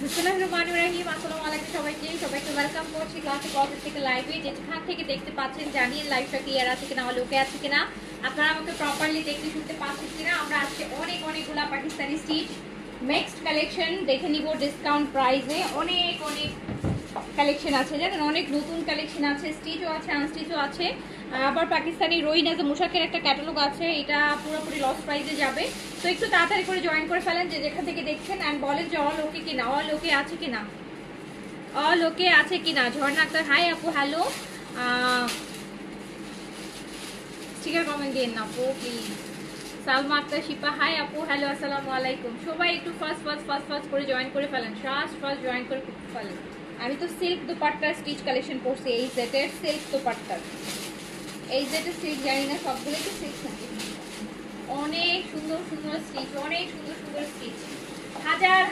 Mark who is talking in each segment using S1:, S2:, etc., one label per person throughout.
S1: বিসমিল্লাহিররহমানিররহিম। আসসালামু আলাইকুম সবাইকে ওয়েলকাম করছি ক্লাসিক অফিস থেকে লাইভে। যেখান থেকে দেখতে পাচ্ছেন জানিয়ে লাইভটা ক্লিয়ার আছে কিনা, লোকে আছে কিনা, আপনারা আমাকে প্রপারলি দেখতে শুনতে পাচ্ছেন কিনা। আমরা আজকে অনেকগুলা পাকিস্তানি স্টিচ মিক্সড কালেকশন দেখে নিব ডিসকাউন্ট প্রাইসে। অনেক কালেকশন আছে, জানেন, অনেক নতুন কালেকশন আছে, স্টিচও আছে, আনস্টিচও আছে। আবার পাকিস্তানি রোইন এজ মুশাকের একটা ক্যাটালগ আছে, এটা পুরোপুরি লস প্রাইসে যাবে। তো একটু তাড়াতাড়ি করে জয়েন করে ফেলেন যে যেখান থেকে দেখছেন, অ্যান্ড বলেন যে অল ওকে কিনা, অল ওকে আছে কিনা, অল ওকে আছে কিনা। ঝর্ণা আক্তার হাই আপু, হ্যালো। স্টিকার কমেন্ট দিন না আপু প্লিজ। সালমা আক্তার শিপা হাই আপু, হ্যালো, আসসালামু আলাইকুম। সবাই একটু ফার্স্ট করে জয়েন করে ফেলেন, ফার্স্ট জয়েন করে ফেলেন। আমি তো সিল্ক দোপাট্টার স্টিচ কালেকশন করছি, এই সেটের সিল্ক দোপাট্টার, এই সেটের সিল্ক জানি না, সবগুলো তো সিল্ক থাকে। অনেক সুন্দর স্টিচ, অনেক সুন্দর স্টিচ,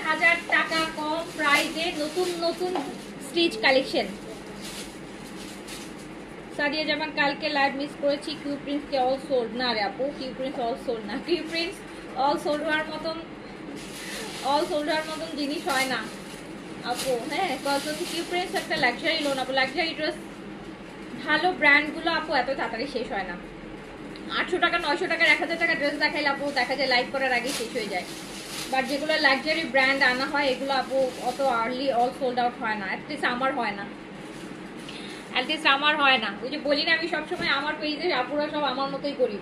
S1: হাজার টাকা কম প্রাইসে নতুন স্টিচ কালেকশন। সাদিয়া জামান কালকে লাইভ মিস করেছি। কিউ প্রিন্স কে অল সোল্ড না রে আপু, কিউ প্রিন্স অল সোল্ড না। কিউ প্রিন্স অল সোল্ড হওয়ার মতন জিনিস হয় না আপু। হ্যাঁ, কিউ প্রিন্স একটা লাক্সারি লোন আপু, লাক্সারি ড্রেস ভালো ব্র্যান্ডগুলো আপু এত তাড়াতাড়ি শেষ হয় না। 800 টাকা 900 টাকার 1000 টাকা ড্রেস দেখাইলে আপু দেখা যায় লাইভ করার আগেই শেষ হয়ে যায়। বাট যেগুলো লাক্সারি ব্র্যান্ড আনা হয় এগুলো আপু অত আর্লি অল সোল্ড আউট হয় না, অ্যাটলিস্ট আমার হয় না। ওই যে বলি না আমি সবসময় আমার পেজে আপুরা সব আমার মতোই করি,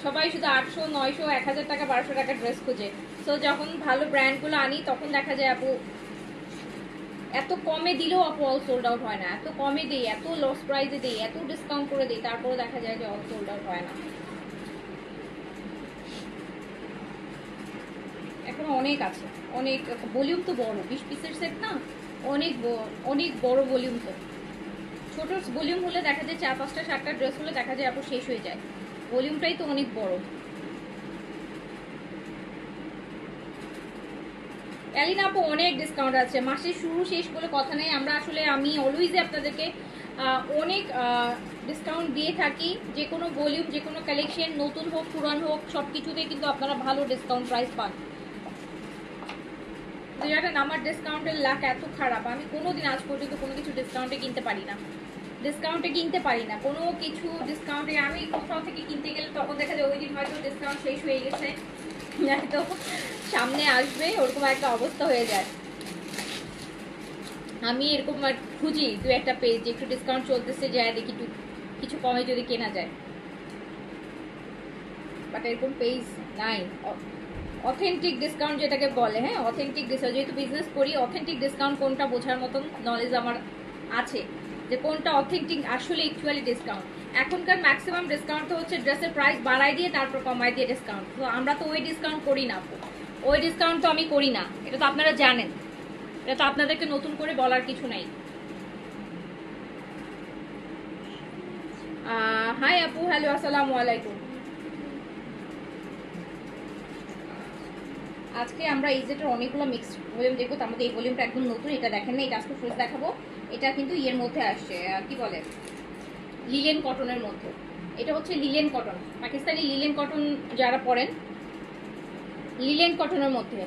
S1: সবাই শুধু 800 900 1000 টাকা 1200 টাকা ড্রেস খুঁজে। সো যখন ভালো ব্র্যান্ডগুলো আনি তখন দেখা যায় আপু এত কমে দিলেও আপু অল সোল্ড আউট হয় না। এত কমে দিই, এত লস প্রাইসে দিই, এত ডিসকাউন্ট করে দিই, তারপরে দেখা যায় যে অল সোল্ড আউট হয় না। এখন অনেক আছে, অনেক ভলিউম তো বড়, 20 পিসের সেট না, অনেক বড় ভলিউম। তো ছোট ভলিউম হলে দেখা যায় 4-5টা 7টা ড্রেস হলে দেখা যায় আপু শেষ হয়ে যায়, ভলিউমটাই তো অনেক বড়। এলিনা আপু অনেক ডিসকাউন্ট আছে, মাসের শুরু শেষ বলে কথা নেই। আমি অলওয়েজ আপনাদেরকে অনেক ডিসকাউন্ট দিয়ে থাকি। যে কোনো ভলিউম, যে কোনো কালেকশন, নতুন হোক পুরান হোক, সব কিছুতেই কিন্তু আপনারা ভালো ডিসকাউন্ট প্রাইস পান। জানেন আমার ডিসকাউন্টের লাখ এত খারাপ, আমি কোনোদিন আজ পর্যন্ত কোনো কিছু ডিসকাউন্টে কিনতে পারি না, কোনো কিছু ডিসকাউন্টে। আমি কোথাও থেকে কিনতে গেলে তখন দেখা যায় ওই দিন হয়তো ডিসকাউন্ট শেষ হয়ে গেছে, তো সামনে আসবে, ওরকম একটা অবস্থা হয়ে যায়। আমি এরকম খুঁজি দু একটা পেজ একটু ডিসকাউন্ট চলতেছে, যায় দেখি একটু কিছু কমে যদি কেনা যায়, বাট এরকম পেজ নাই। অথেন্টিক ডিসকাউন্ট যেটাকে বলে, হ্যাঁ অথেন্টিক ডিসকাউন্ট, যেহেতু বিজনেস করি, অথেন্টিক ডিসকাউন্ট কোনটা বোঝার মতন নলেজ আমার আছে, যে কোনটা অথেন্টিক আসলে অ্যাকচুয়ালি ডিসকাউন্ট। এখনকার ম্যাক্সিমাম ডিসকাউন্ট তো হচ্ছে ড্রেসের প্রাইস বাড়াই দিয়ে তারপর কমাই দিয়ে ডিসকাউন্ট। তো আমরা তো ওই ডিসকাউন্ট করি না, ওই ডিসকাউন্ট তো আমি করি না, এটা তো আপনারা জানেন, এটা তো আপনাদেরকে নতুন করে বলার কিছু নাই। হাই আপু, হ্যালো, আসসালামু আলাইকুম। আজকে আমরা এই যেটার অনেকগুলো মিক্সড ভলিউম দেখবো, তার মধ্যে এই ভলিউমটা একদম নতুন, এটা দেখেন না, এটা আজকে ফ্রেশ দেখাবো। এটা কিন্তু ইয়ের মধ্যে আসছে, কি বলে, লিলেন কটনের মধ্যে। এটা হচ্ছে linen cotton, Pakistani linen cotton যারা পরেন, লিলেন কটনের মধ্যে।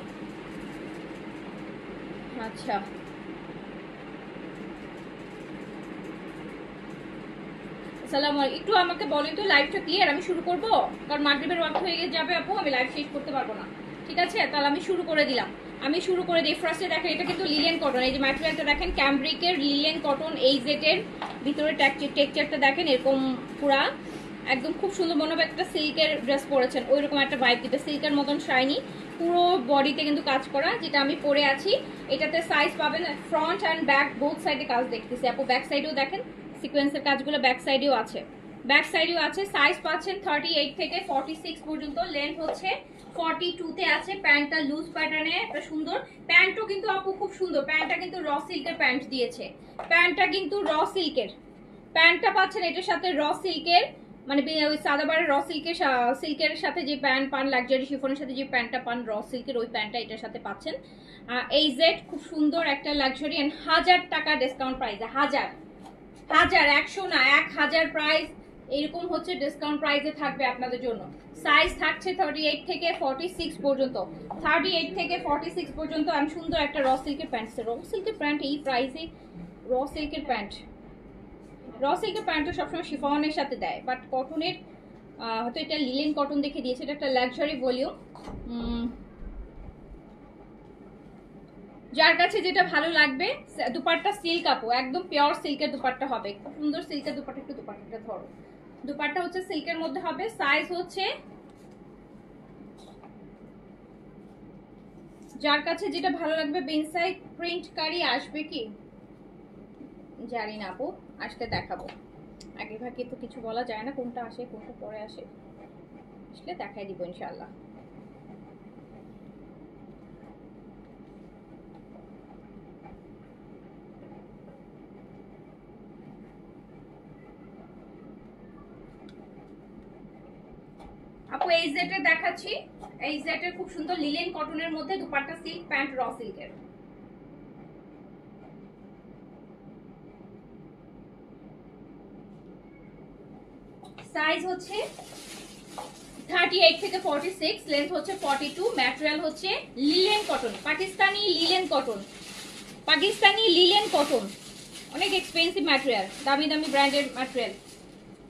S1: আচ্ছা, আসসালামু আলাইকুম। একটু আমাকে বলেন তো লাইভটা ক্লিয়ার, আমি শুরু করবো, কারণ মাগরিবের ওয়াক্ত হয়ে যাবে আপু, আমি লাইভ শেষ করতে পারবো না। ঠিক আছে, তাহলে আমি শুরু করে দিলাম। ফার্স্টে দেখেন, এটা কিন্তু লিলেন কটন, এই যে ম্যাটেরিয়ালটা দেখেন ক্যামব্রিকের লিলেন কটন, এই জেটের ভিতরে টেক্সচারটা দেখেন এরকম পুরা একদম খুব সুন্দর, মনে হবে একটা সিল্কের ড্রেস পরেছেন, ওইরকম একটা ভাইব দিতে, সিল্কের মতন শাইনি, পুরো বডিতে কিন্তু কাজ করা, যেটা আমি পরে আছি। এটাতে সাইজ পাবেন ফ্রন্ট অ্যান্ড ব্যাক বোথ সাইডে কাজ দেখতেছি আপু, ব্যাক সাইডেও দেখেন সিকোয়েন্সের কাজগুলো, ব্যাক সাইডেও আছে। সাইজ পাচ্ছেন 38 থেকে 46 পর্যন্ত, লেন্থ হচ্ছে 42-তে আছে। প্যান্টটা লুজ প্যাটার্নে একটা সুন্দর, প্যান্টও কিন্তু আপু খুব সুন্দর, প্যান্টটা কিন্তু র সিল্কের প্যান্ট দিয়েছে, প্যান্টটা পাচ্ছেন এটার সাথে র সিল্কের, মানে ওই সাদাবারের র সিল্কের সাথে যে প্যান্ট পান, লাক্সারি শিফনের সাথে যে প্যান্টটা পান র সিল্কের, ওই প্যান্টটা এটার সাথে পাচ্ছেন। এই জেড খুব সুন্দর একটা লাক্সারি, এন্ড 1000 টাকা ডিসকাউন্ট প্রাইস, 1000 100 না 1000 প্রাইস, এরকম হচ্ছে ডিসকাউন্ট প্রাইসে থাকবে আপনাদের জন্য। সাইজ থাকছে 38 থেকে 46 পর্যন্ত, 38 থেকে 46 পর্যন্ত। আমি সুন্দর একটা র সিল্কের প্যান্ট, র সিল্কের প্যান্ট এই প্রাইসে, র সিল্কের প্যান্ট, র সিল্কের প্যান্টটা সবসময় শিফনের সাথে দেয়, বাট কটনের হয়তো এটা লিলেন কটন দেখে দিয়েছে। এটা একটা লাক্সারি ভলিউম। যার কাছে যেটা ভালো লাগবে, দুপাট্টা সিল্ক আপু, একদম পিওর সিল্কের দুপাট্টা হবে, খুব সুন্দর সিল্কের দুপাট্টা। একটু দুপাট্টাটা ধরো, দুপাট্টা হচ্ছে সিল্কের মধ্যে হবে। সাইজ হচ্ছে, যার কাছে যেটা ভালো লাগবে। বেনসাই প্রিন্ট কারি আসবে কি জানি না আপু, আসতে দেখাবো। আগে ভাগে তো কিছু বলা যায় না, কোনটা আসে কোনটা পরে আসে, আসলে দেখাই দিব ইনশাআল্লাহ। আপু এই সেটে দেখাচ্ছি, এই সেটের খুব সুন্দর লিলেন কটনের মধ্যে দুপাট্টা সিল্ক, প্যান্ট র সিল্কের। সাইজ হচ্ছে 38 থেকে 46, লেন্থ হচ্ছে 42, ম্যাটেরিয়াল হচ্ছে linen cotton, Pakistani linen cotton, Pakistani linen cotton, অনেক এক্সপেন্সিভ ম্যাটেরিয়াল, দামি দামি ব্র্যান্ডের ম্যাটেরিয়াল,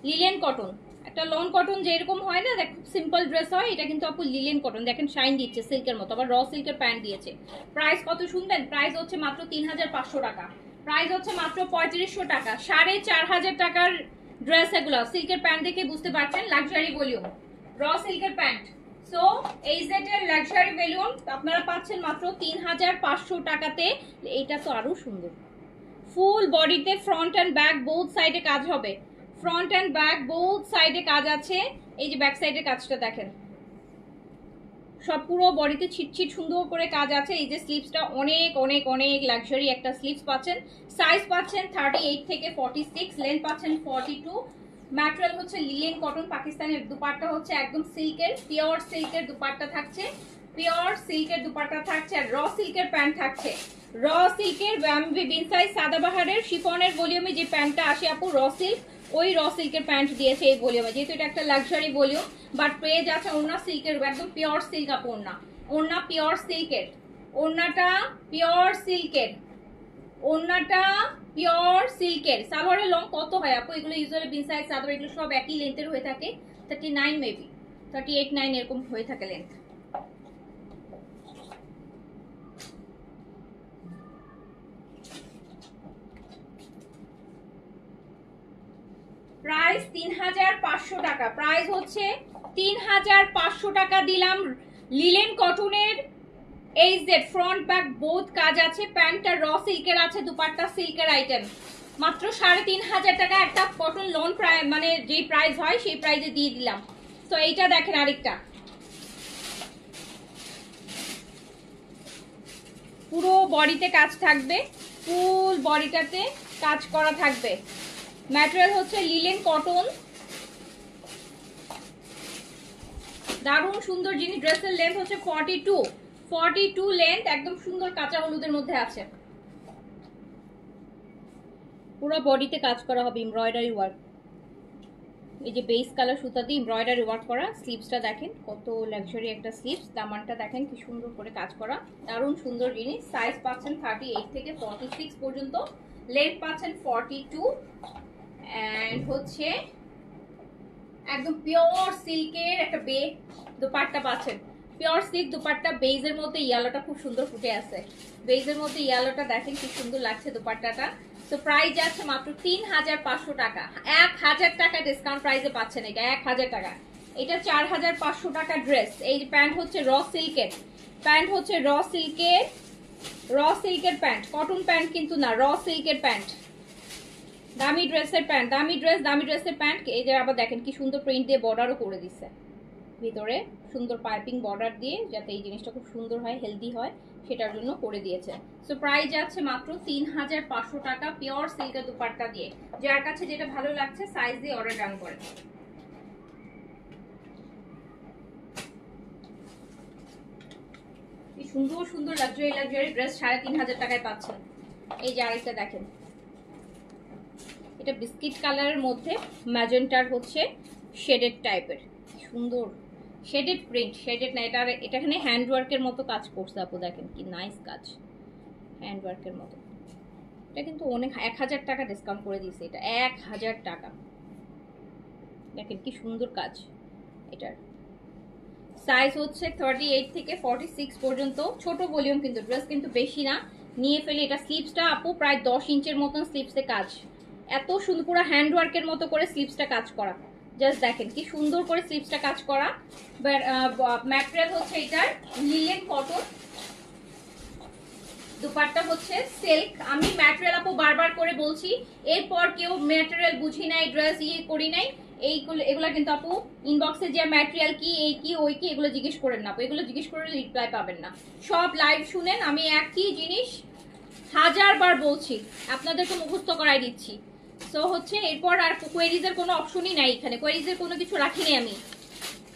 S1: লিলেন কটন। একটা লন কটন যেরকম হয় না, দেখ সিম্পল ড্রেস হয়, এটা কিন্তু আপু লিলেন কটন, দেখেন শাইন দিচ্ছে সিল্কের মতো, আবার র সিল্কের প্যান্ট দিয়েছে। প্রাইস কত শুনবেন? প্রাইস হচ্ছে মাত্র 3500 টাকা, প্রাইস হচ্ছে মাত্র 3500 টাকা। 4500 টাকার ড্রেস এগুলো, সিল্কের প্যান্ট দেখে বুঝতে পারছেন লাক্সারি ভলিউম, র সিল্কের প্যান্ট। সো এই সেটের লাক্সারি ভলিউম আপনারা পাচ্ছেন মাত্র 3500 টাকাতে। এইটা তো আরো সুন্দর, ফুল বডিতে ফ্রন্ট এন্ড ব্যাক বোথ সাইডে কাজ হবে, ফ্রন্ট এন্ড ব্যাক বোথ সাইডে কাজ আছে। এই যে ব্যাক সাইডের কাজটা দেখেন, সব পুরো বডিতে ছিটছিট সুন্দর করে কাজ আছে। এই যে স্লিভসটা অনেক অনেক অনেক লাক্সারি একটা স্লিভস পাচ্ছেন। সাইজ পাচ্ছেন 38 থেকে 46, লেন্থ পাচ্ছেন 42। ম্যাটেরিয়াল হচ্ছে লিলেন কটন, পাকিস্তানের দুপাট্টা হচ্ছে একদম সিল্কের, পিওর সিল্কের দুপাট্টা থাকছে, পিওর সিল্কের দুপাট্টা থাকছে, আর র সিল্কের প্যান্ট থাকছে। র সিল্কের বিনসাই সাদাবাহারের শিফনের ভলিউমে যে প্যান্টটা আসে আপু র সিল্ক, ওই র সিল্কের প্যান্ট দিয়েছে এই ভলিউমে, যেহেতু এটা একটা লাক্সারি ভলিউম। বাট পেয়ে যাচ্ছে ওড়না সিল্কের, একদম পিওর সিল্ক আপু ওড়না, ওড়না পিওর সিল্কের, ওড়নাটা পিওর সিল্কের, ওড়নাটা পিওর সিল্কের। সালোয়ারের লং কত হয় আপু? এগুলো ইউজুয়ালি বিনসাই সালোয়ার এগুলো সব একই লেন্থের হয়ে থাকে, 39 মেবি 38-9 এরকম হয়ে থাকে লেন্থ। প্রাইস 3500 টাকা, প্রাইস হচ্ছে 3500 টাকা দিলাম। লিলেন কটনের এই যে ফ্রন্ট ব্যাক বোথ কাজ আছে, প্যান্টটা র সিল্কের আছে, দুপাট্টা সিল্কের আইটেম, মাত্র 3500 টাকা। একটা কটন লোন মানে যে প্রাইস হয় সেই প্রাইসে দিয়ে দিলাম। তো এইটা দেখেন আরেকটা, পুরো বডিতে কাজ থাকবে, ফুল বডিটাতে কাজ করা থাকবে। ম্যাটেরিয়াল হচ্ছে লিলেন কটন, দারুণ সুন্দর জিনিস। ড্রেসের লেন্থ হচ্ছে 42 লেন্থ, একদম সুন্দর কাঁচা হলুদের মধ্যে আছে। পুরো বডিতে কাজ করা হবে, এমব্রয়ডারি ওয়ার্ক, এই যে বেস কালার সুতা দিয়ে এমব্রয়ডারি ওয়ার্ক করা। স্লিভসটা দেখেন কত লাক্সারি একটা স্লিভস, দামানটা দেখেন কি সুন্দর করে কাজ করা, দারুণ সুন্দর জিনিস। সাইজ পাচ্ছেন 38 থেকে 46 পর্যন্ত, লেন্থ পাচ্ছেন 42, এন্ড হচ্ছে একদম পিওর সিল্কের একটা দুপাট্টা পাচ্ছেন, পিওর সিল্ক দুপাট্টা। বেজের মধ্যে ইয়েলোটা খুব সুন্দর ফুটে আছে, বেজের মধ্যে ইয়েলোটা দেখেন কি সুন্দর লাগছে দুপাট্টাটা। তো প্রাইস যাচ্ছে মাত্র 3500 টাকা, 1000 টাকা ডিসকাউন্ট প্রাইসে পাচ্ছেন এটা, 1000 টাকা। এটা 4500 টাকা ড্রেস। এই প্যান্ট হচ্ছে র সিল্কের, প্যান্ট হচ্ছে র সিল্কের, র সিল্কের প্যান্ট, কটন প্যান্ট কিন্তু না, র সিল্কের প্যান্ট। দামি ড্রেসের প্যান্ট, দামি ড্রেসের প্যান্ট। এই যে আবার দেখেন কি সুন্দর প্রিন্ট দিয়ে বর্ডারও করে দিচ্ছে, ভিতরে সুন্দর পাইপিং বর্ডার দিয়ে, যাতে এই জিনিসটা খুব সুন্দর হয়, হেলদি হয়, সেটার জন্য করে দিয়েছে। সো প্রাইস যাচ্ছে মাত্র 3500 টাকা, পিওর সিল্কের দুপাট্টা দিয়ে। যার কাছে যেটা ভালো লাগছে সাইজ দিয়ে অর্ডার ডান করেন। এই সুন্দর সুন্দর লাক্সারি ড্রেস 3500 টাকায় পাচ্ছেন। এই যে আরেকটা দেখেন, এটা বিস্কিট কালারের মধ্যে ম্যাজেন্টার হচ্ছে শেডেড টাইপের, সুন্দর শেডেড প্রিন্ট, শেডেড না, এটা এখানে হ্যান্ড ওয়ার্কের মতো কাজ করছে আপু, দেখেন কি নাইস কাজ, হ্যান্ড ওয়ার্কের মতো। এটা কিন্তু অনেক 1000 টাকা ডিসকাউন্ট করে দিয়েছে, এটা 1000 টাকা। দেখেন কি সুন্দর কাজ। এটার সাইজ হচ্ছে 38 থেকে 46 পর্যন্ত, ছোট ভলিউম, কিন্তু ড্রেস কিন্তু বেশি না, নিয়ে ফেলে। এটা স্লিভসটা আপু প্রায় 10 ইঞ্চের মতন স্লিভসে কাজ, এত সুন্দর পুরো হ্যান্ড ওয়ার্কের মতো করে স্লিভসটা কাজ করা। জাস্ট দেখেন কি সুন্দর করে স্লিভসটা কাজ করা। ম্যাটেরিয়াল হচ্ছে এটার লিলেন কটন, দুপাট্টা হচ্ছে সিল্ক। আমি ম্যাটেরিয়াল আপু বারবার করে বলছি, এরপর কেউ ম্যাটেরিয়াল বুঝি নাই, ড্রেস করি নাই, এগুলো কিন্তু আপু ইনবক্সে যে ম্যাটেরিয়াল কি, এই কি ওই কি, এগুলো জিজ্ঞেস করেন না আপু, এগুলো জিজ্ঞেস করে রিপ্লাই পাবেন না। সব লাইভ শুনেন, আমি একই জিনিস 1000 বার বলছি, আপনাদেরকে মুখস্থ করাই দিচ্ছি। সো হচ্ছে এরপর আর কোয়েরিজের কোনো অপশনই নাই, এখানে কোয়েরিজের কোনো কিছু রাখিনি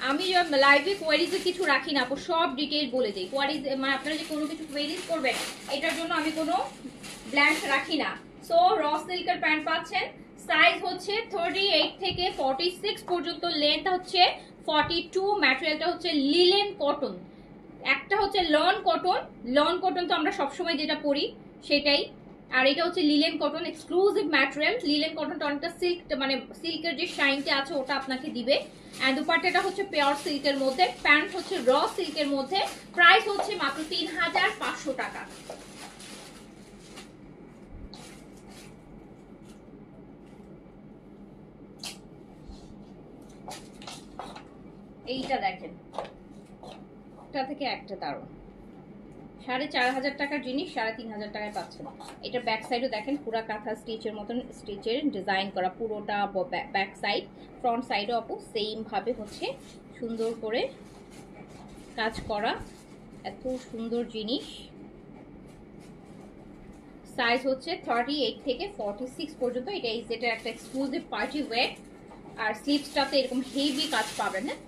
S1: আমি লাইভে কোয়ারিজে কিছু রাখি না আপু, সব ডিটেইল বলে দিই। কোয়ারিজ মানে আপনারা যে কোনো কিছু কোয়ারিজ করবেন, এটার জন্য আমি কোনো ব্ল্যাঙ্ক রাখি না। সো র সিল্কের প্যান্ট পাচ্ছেন, সাইজ হচ্ছে 38 থেকে 46 পর্যন্ত, লেন্থ হচ্ছে 42, ম্যাটেরিয়ালটা হচ্ছে লিলেন কটন। একটা হচ্ছে লন কটন, লন কটন তো আমরা সবসময় যেটা পরি সেটাই, আর এটা হচ্ছে linen cotton, exclusive material. Linen কটনটা অনেকটা সিল্ক, মানে সিল্কের যে শাইনটা আছে ওটা আপনাকে দিবে। এন্ড দুপাট্টাটা হচ্ছে পিওর সিল্কের মধ্যে, প্যান্ট হচ্ছে র সিল্কের মধ্যে। প্রাইস হচ্ছে মাত্র 3500 টাকা। এইটা দেখেন, একটা থেকে একটা দারুণ, 4500 টাকার জিনিস 3500 টাকায় পাচ্ছেন। এটা ব্যাক সাইডও দেখেন, পুরা কাঁথা স্টিচের মতন স্টিচের ডিজাইন করা পুরোটা ব্যাক সাইড, ফ্রন্ট সাইডও আপু সেম ভাবে হচ্ছে সুন্দর করে কাজ করা, এত সুন্দর জিনিস। সাইজ হচ্ছে 38 থেকে 46 পর্যন্ত। এটা এই সেটের একটা এক্সক্লুসিভ পার্টি ওয়্যার। আর স্লিভসটাতে এরকম হেভি কাজ পাবেন, হ্যাঁ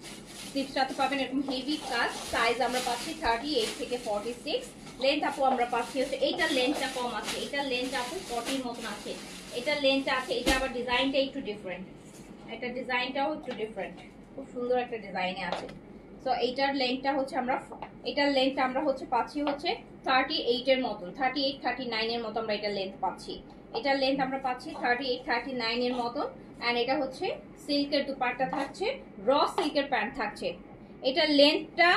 S1: স্লিভসটাতে পাবেন এরকম হেভি কাজ। সাইজ আমরা পাচ্ছি 38 থেকে 46। লেন্থ আপু আমরা পাচ্ছি হচ্ছে, এইটার লেন্থটা কম আছে, এইটার লেন্থ আপু 40 মতন আছে, এটার লেন্থটা আছে, এটা আবার ডিজাইনটা একটু ডিফারেন্ট, এটা ডিজাইনটাও একটু ডিফারেন্ট, খুব সুন্দর একটা ডিজাইনে আছে। সো এইটার লেন্থটা হচ্ছে আমরা হচ্ছে পাচ্ছি হচ্ছে 38 এর মতন, 38 39 এর মতো আমরা এটার লেন্থ পাচ্ছি। এটার লেন্থ আমরা পাচ্ছি 38 39 এর মতন। এন্ড এটা হচ্ছে সিল্কের দুপাট্টা থাকছে, র সিল্কের প্যান্ট থাকছে। এটার লেন্থটা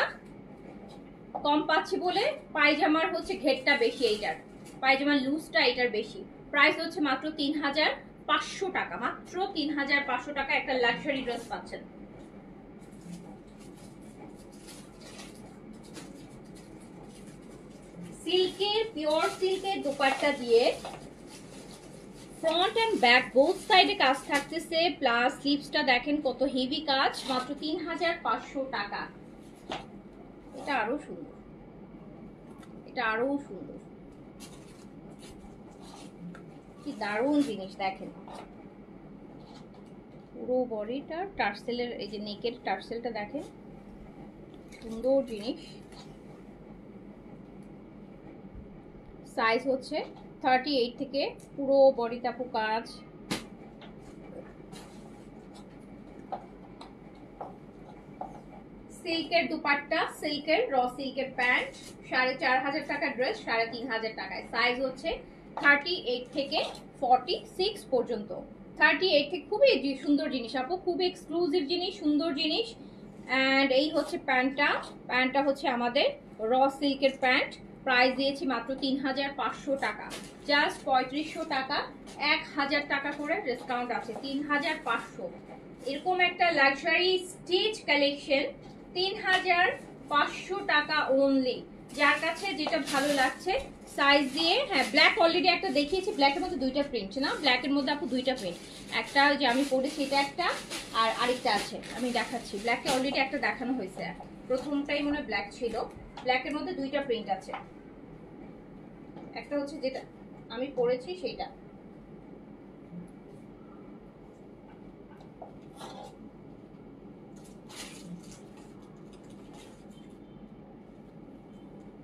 S1: কম পাচ্ছি বলে পায়জামার হচ্ছে ঘেরটা বেশি, এইটার পায়জামার লুজটা এটার বেশি। প্রাইস হচ্ছে মাত্র 3500 টাকা, মাত্র 3500 টাকা একটা লাক্সারি ড্রেস পাচ্ছেন। সিল্কের পিওর সিল্কের দুপাট্টা দিয়ে ফ্রন্ট এন্ড ব্যাক বোথ সাইডে কাজ থাকতেছে, প্লাস স্লিভসটা দেখেন কত হেভি কাজ, মাত্র 3500 টাকা। এটা আরো সুন্দর, এটা আরো সুন্দর, কি দারুণ জিনিস দেখেন। পুরো বডিটা টার্সেলের, এই যে নেকের টার্সেলটা দেখেন, সুন্দর জিনিস। সাইজ হচ্ছে 38 থেকে, পুরো বডিতে আপু কাজ। সিল্কের দুপাট্টা, সিল্কের র সিল্কের প্যান্ট, 4500 টাকার ড্রেস 3500 টাকায়। সাইজ হচ্ছে 38 থেকে 46 পর্যন্ত। 38 থেকে, খুবই সুন্দর জিনিস আপু, খুবই এক্সক্লুসিভ জিনিস, সুন্দর জিনিস। অ্যান্ড এই হচ্ছে প্যান্টটা হচ্ছে আমাদের র সিল্কের প্যান্ট। প্রাইস দিয়েছি মাত্র 3500 টাকা, জাস্ট 3500 টাকা, 1000 টাকা করে ডিসকাউন্ট আছে, 3500। এরকম একটা লাক্সারি স্টিচ কালেকশন 3500 টাকা অনলি। যার কাছে যেটা ভালো লাগছে সাইজ দিয়ে, হ্যাঁ ব্ল্যাক অলরেডি একটা দেখিয়েছি, ব্ল্যাকের মধ্যে দুইটা প্রিন্ট না, ব্ল্যাকের মধ্যে আপু দুইটা প্রিন্ট, একটা যে আমি পরেছি এটা একটা, আর আরেকটা আছে আমি দেখাচ্ছি। ব্ল্যাকে অলরেডি একটা দেখানো হয়েছে, প্রথমটাই মনে হয় ব্ল্যাক ছিল, ব্ল্যাকের মধ্যে দুইটা প্রিন্ট আছে, একটা হচ্ছে যেটা আমি পরেছি সেইটা।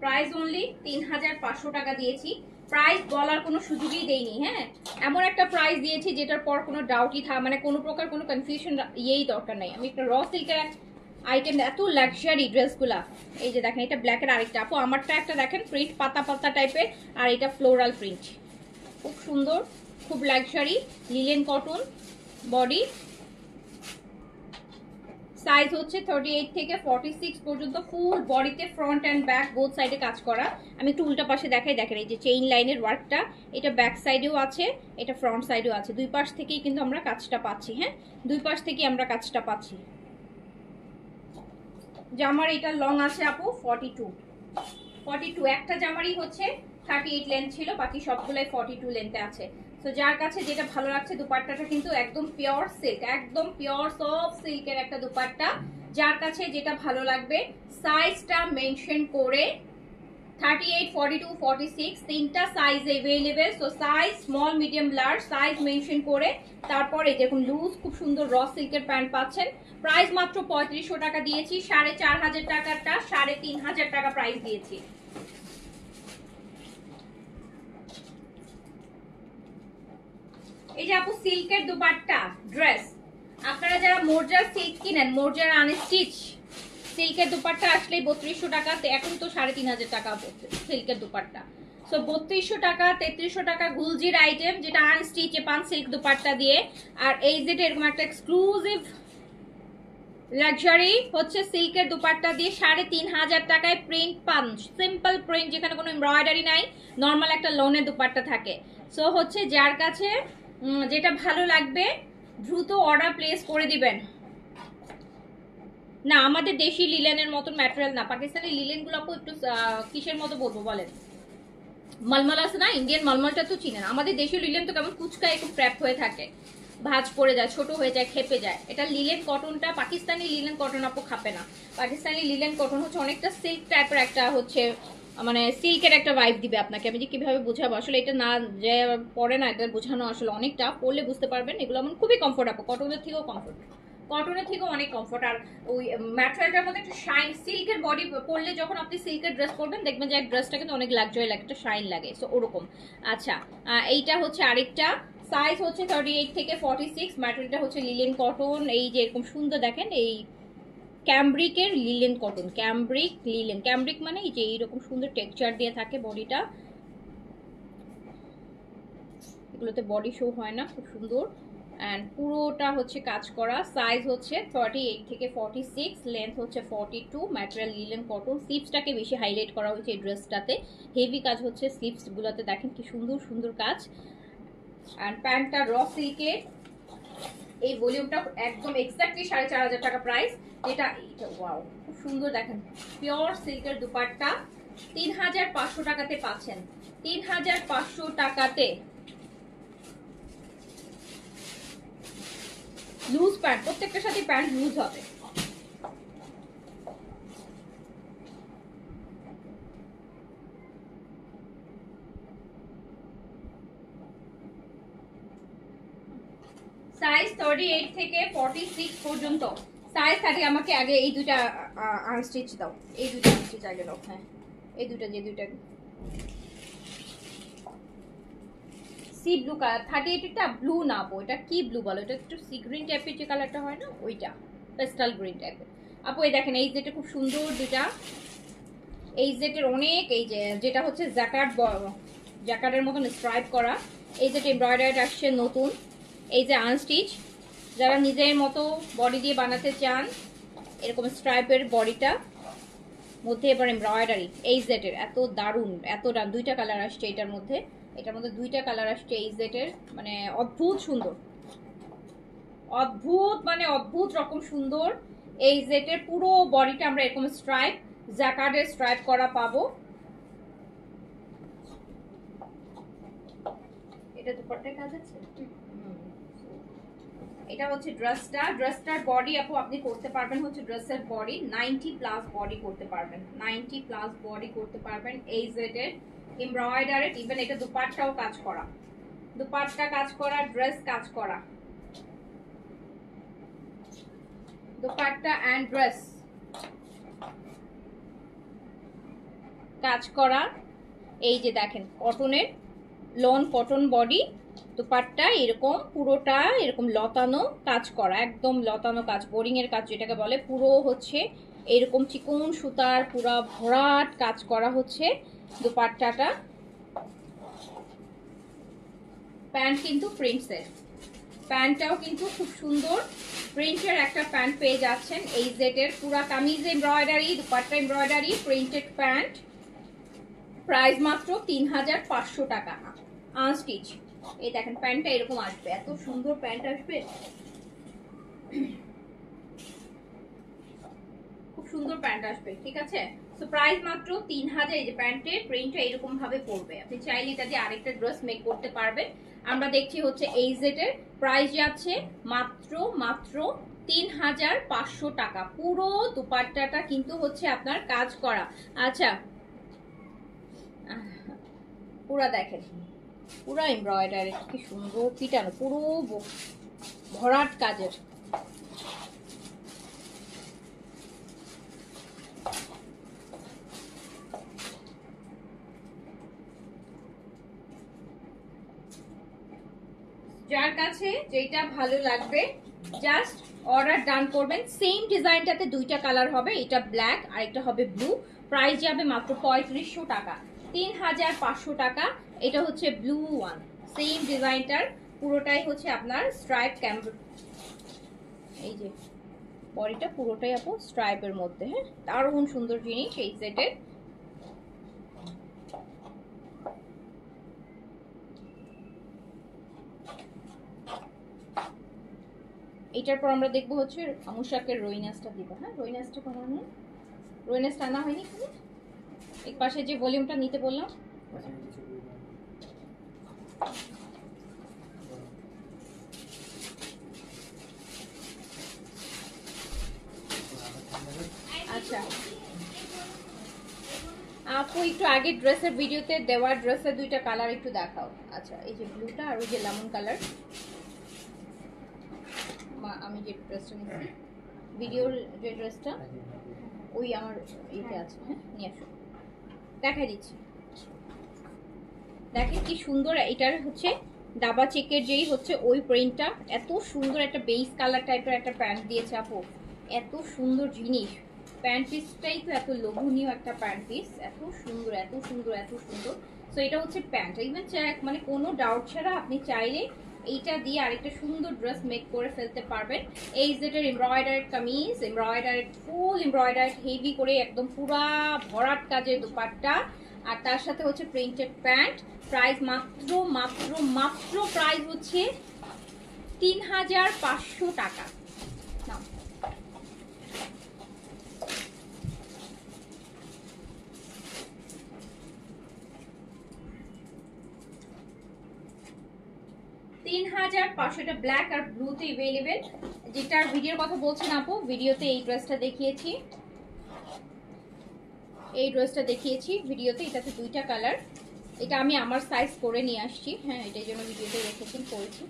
S1: প্রাইস অনলি 3500 টাকা দিয়েছি, প্রাইস বলার কোনো সুযোগই দেইনি। হ্যাঁ, এমন একটা প্রাইস দিয়েছি যেটার পর কোনো ডাউটই মানে কোনো প্রকার কোনো কনফিউশন ইয়েই দরকার নাই। আমি একটা র সিল্কের আইটেম, এত লাক্সারি ড্রেসগুলা। এই যে দেখেন, এটা ব্ল্যাকের আরেকটা আপু, আমারটা একটা দেখেন প্রিন্ট পাতা পাতা টাইপের, আর এটা ফ্লোরাল প্রিন্ট, খুব সুন্দর, খুব luxury, linen cotton body. Size হচ্ছে 38 থেকে 46 পর্যন্ত, ফুল বডিতে ফ্রন্ট অ্যান্ড ব্যাক বোথ সাইডে কাজ করা। আমি একটু উল্টা পাশে দেখাই, দেখেন এই যে চেইন লাইনের ওয়ার্কটা, এটা ব্যাক সাইডেও আছে, এটা ফ্রন্ট সাইডেও আছে, দুই পাশ থেকেই কিন্তু আমরা কাজটা পাচ্ছি। হ্যাঁ, দুই পাশ থেকেই আমরা কাজটা পাচ্ছি। জামার এটা লং আছে আপু 42, একটা জামারই হচ্ছে 38 লেন্থ ছিল, বাকি সবগুলাই 42 লেন্থে আছে। তো যার কাছে যেটা ভালো লাগছে, দুপাট্টাটা কিন্তু একদম পিওর সিল্ক, একদম পিওর সফট সিল্কের একটা দুপাট্টা। যার কাছে যেটা ভালো লাগবে সাইজটা মেনশন করে 38, 42, 46 তিনটা size available. So size small, medium, large size mention করে তারপরে দেখুন লুজ খুব সুন্দর র সিল্কের প্যান্ট পাচ্ছেন। প্রাইস মাত্র 3500 টাকা দিয়েছি, 4500 টাকাটা 3500 টাকা প্রাইস দিয়েছি। এই যে আপু সিল্কের দুপাট্টা ড্রেস, আপনারা যারা মোরজার সিল্ক কিনেন, মোরজার আনস্টিচ সিল্কের দুপাট্টা আসলে 3200 টাকা, এখন তো 3500 টাকা সিল্কের দুপাট্টা। সো 3200 টাকা, 3300 টাকা গুলজির আইটেম, যেটা আনস্টিচে পান সিল্ক দুপাট্টা দিয়ে। আর এই যেটা এরকম একটা এক্সক্লুসিভ লাক্সারি হচ্ছে সিল্কের দুপাট্টা দিয়ে 3500 টাকায় প্রিন্ট পান, সিম্পল প্রিন্ট, যেখানে কোনো এমব্রয়ডারি নাই, নর্মাল একটা লোনের দুপাট্টা থাকে। সো হচ্ছে যার কাছে যেটা ভালো লাগবে দ্রুত অর্ডার প্লেস করে দিবেন। না, আমাদের দেশি লিলেনের মতন ম্যাটেরিয়াল না, পাকিস্তানি লিলেন গুলো একটু কিসের মতো বলবো বলেন, মলমল আছে না, ইন্ডিয়ান মলমলটা তো চিনেন। আমাদের দেশীয় লিলেন তো কেমন কুচকা একটু প্র্যাপ হয়ে থাকে, ভাঁজ পড়ে যায়, ছোট হয়ে যায়, খেপে যায়। এটা লিলেন কটনটা, পাকিস্তানি লিলেন কটন আপু খাপে না। পাকিস্তানি লিলেন কটন হচ্ছে অনেকটা সিল্ক টাইপের একটা হচ্ছে, মানে সিল্কের একটা ভাইব দিবে আপনাকে। আমি যে কিভাবে বোঝাবো আসলে, এটা না যে পরে না, এটা বোঝানো আসলে অনেকটা, পড়লে বুঝতে পারবেন। এগুলো আমার খুবই কমফোর্টেবল, কটনের থেকেও কমফোর্ট, কটনের থেকেও অনেক কমফোর্ট। আর ওই ম্যাটেরিয়ালটার মধ্যে একটা শাইন, সিল্কের বডি পরলে যখন আপনি সিল্কের ড্রেস পরবেন দেখবেন যে ড্রেসটা কিন্তু অনেক লাক্সারি লাগে, একটা শাইন লাগে। সো ওরকম। আচ্ছা, এইটা হচ্ছে আরেকটা, সাইজ হচ্ছে 38 থেকে 46, ম্যাটেরিয়ালটা হচ্ছে লিলেন কটন। এই যে এরকম সুন্দর দেখেন, এই ক্যামব্রিকের linen cotton, cambric linen, cambric মানে এই যে এইরকম সুন্দর টেক্সচার দিয়ে থাকে বডিটা, এগুলোতে বডি শো হয় না, খুব সুন্দর। অ্যান্ড পুরোটা হচ্ছে কাজ করা, সাইজ হচ্ছে 38 থেকে 46, লেন্থ হচ্ছে 42, ম্যাটেরিয়াল লিলেন কটন। স্লিভসটাকে বেশি হাইলাইট করা হয়েছে এই ড্রেসটাতে, হেভি কাজ হচ্ছে স্লিভসগুলোতে, দেখেন কি সুন্দর সুন্দর কাজ। অ্যান্ড প্যান্টটা র সিল্কের, এই ভলিউমটা একদম এক্স্যাক্টলি 4500 টাকা প্রাইস। এটা ওয়াও, খুব সুন্দর দেখেন, পিওর সিল্কের দুপাট্টা 3500 টাকাতে পাচ্ছেন, 3500 টাকাতে। লুজ প্যান্ট, প্রত্যেকটার সাথে প্যান্ট লুজ হবে। সাইজ 38 থেকে 46 পর্যন্ত সাইজ থাকে। আমাকে আগে এই দুইটা আনস্টিচ দাও, এই দুইটা আনস্টিচ আগে দাও। হ্যাঁ, এই দুইটা, যে দুইটা সি ব্লু কালার, 38টা ব্লু না আপু, এটা কি ব্লু বলো, এটা একটু সি গ্রিন টাইপের যে কালারটা হয় না, ওইটা পেস্টাল গ্রিন টাইপের আপু। এই দেখেন, এই যেটা খুব সুন্দর দুইটা, এই যেটার অনেক, এই যে যেটা হচ্ছে জ্যাকার্ডের মতন স্ট্রাইপ করা, এই যেটা এমব্রয়ডারি আসছে নতুন, এই যে আনস্টিচ, যারা নিজের মতো বডি দিয়ে বানাতে চান এরকম স্ট্রাইপের বডিটা, মধ্যে এবার এমব্রয়ডারি, এই জেটের এত দারুণ, এত দুইটা কালার আসছে এটার মধ্যে, এটার মধ্যে দুইটা কালার আসছে এই জেটের, মানে অদ্ভুত সুন্দর, অদ্ভুত মানে অদ্ভুত রকম সুন্দর। এই জেটের পুরো বডিটা আমরা এরকম স্ট্রাইপ, জ্যাকার্ডের স্ট্রাইপ করা পাবো। এটা দুপাট্টায় কাজ আছে। এটা হচ্ছে ড্রেসটার বডি আপু আপনি করতে পারবেন হচ্ছে ড্রেসের বডি 90+ বডি করতে পারবেন, 90+ বডি করতে পারবেন এই জেটের এমব্রয়ডারি। ইভেন এটা দুপাট্টাও কাজ করা, দুপাট্টা কাজ করা, ড্রেস কাজ করা, দুপাট্টা এন্ড ড্রেস কাজ করা। এই যে দেখেন কটনের লন কটন বডি, দুপাট্টা এরকম পুরোটা এরকম লতানো কাজ করা, একদম লতানো কাজ, বোরিং এর কাজ যেটাকে বলে, পুরো হচ্ছে এরকম চিকন সুতার পুরা ভরাট কাজ করা হচ্ছে দুপাট্টাটা। প্যান্ট কিন্তু প্রিন্টসের, প্যান্টটাও কিন্তু খুব সুন্দর প্রিন্টের একটা প্যান্ট পেয়ে যাচ্ছেন। এই জেটের পুরা kameez embroidery, dupatta embroidery, printed pant. Price মাত্র 3500 টাকা আনস্টিচ। এই দেখেন প্যান্টটা এরকম আসবে, এত সুন্দর প্যান্ট আসবে, খুব সুন্দর প্যান্ট আসবে, ঠিক আছে। সো প্রাইস মাত্র 3000। এই যে প্যান্টের প্রিন্টটা এরকম ভাবে পড়বে, আপনি চাইলে এটা দিয়ে আরেকটা ড্রেস মেক করতে পারবেন। আমরা দেখছি হচ্ছে এই জেটের প্রাইস যাচ্ছে মাত্র 3500 টাকা। পুরো দুপাট্টাটা কিন্তু হচ্ছে আপনার কাজ করা। আচ্ছা পুরা দেখেন, পুরা এমব্রয়ডারি, কি সুন্দর পিটানো, পুরো ভরাট কাজের। যার কাছে যেটা ভালো লাগবে জাস্ট অর্ডার ডান করবেন। সেম ডিজাইনটাতে দুইটা কালার হবে, এটা ব্ল্যাক আর একটা হবে ব্লু। প্রাইস যাবে মাত্র 3500 টাকা, 3500 টাকা। এটা হচ্ছে ব্লু ওয়ান, সেম ডিজাইনটার পুরোটাই হচ্ছে আপনার স্ট্রাইপ ক্যাম্বর। এই যে বডিটা পুরোটাই আপু স্ট্রাইপের মধ্যে, হ্যাঁ দারুণ সুন্দর জিনিস এই সেটের। এটার পর আমরা দেখবো হচ্ছে আমুশাকের রইনাসটা দিব। হ্যাঁ রইনাসটা কমানো, রইনাসটা আনা হয়নি এখানে, এক পাশে যে ভলিউমটা নিতে বললাম। আচ্ছা আপু একটু আগে ড্রেসের ভিডিওতে দেওয়া ড্রেসের দুইটা কালার একটু দেখাও। আচ্ছা এই যে ব্লুটা আর ওই যে লেমন কালার, আমি যে ড্রেসটা নিচ্ছি ভিডিওর যে ড্রেসটা ওই আমার এইতে আছে, হ্যাঁ নিয়ে আসো দেখাই দিচ্ছি। দেখেন কি সুন্দর, এটার হচ্ছে ডাবা চেকের যেই হচ্ছে ওই প্রিন্টটা, এত সুন্দর একটা বেস কালার টাইপের একটা প্যান্ট দিয়েছে আপু, এত সুন্দর জিনিস। প্যান্ট পিসটাই তো এত লোভনীয় একটা প্যান্ট পিস, এত সুন্দর এত সুন্দর এত সুন্দর। সো এটা হচ্ছে প্যান্ট, ইভেন মানে কোনো ডাউট ছাড়া আপনি চাইলে এইটা দিয়ে আরেকটা সুন্দর ড্রেস মেক করে ফেলতে পারবেন। এই যেটার এমব্রয়ডারি কামিজ, এমব্রয়ডারি ফুল এমব্রয়ডারি হেভি করে একদম পুরা ভরাট কাজের দুপাট্টা, আর তার সাথে হচ্ছে প্রিন্টেড প্যান্ট। প্রাইস মাত্র মাত্র মাত্র প্রাইস হচ্ছে 3500 টাকা। নাও 3500, এটা ব্ল্যাক আর ব্লুতে अवेलेबल। যেটার ভিডিওর কথা বলছেন আপু, ভিডিওতে এই ড্রেসটা দেখিয়েছি, এই ড্রেসটা দেখিয়েছি ভিডিওতে, এটাতে দুইটা কালার। এটা আমি আমার সাইজ করে নিয়ে আসছি, হ্যাঁ এটার জন্য ভিডিওতে রেখেছেন করেছি।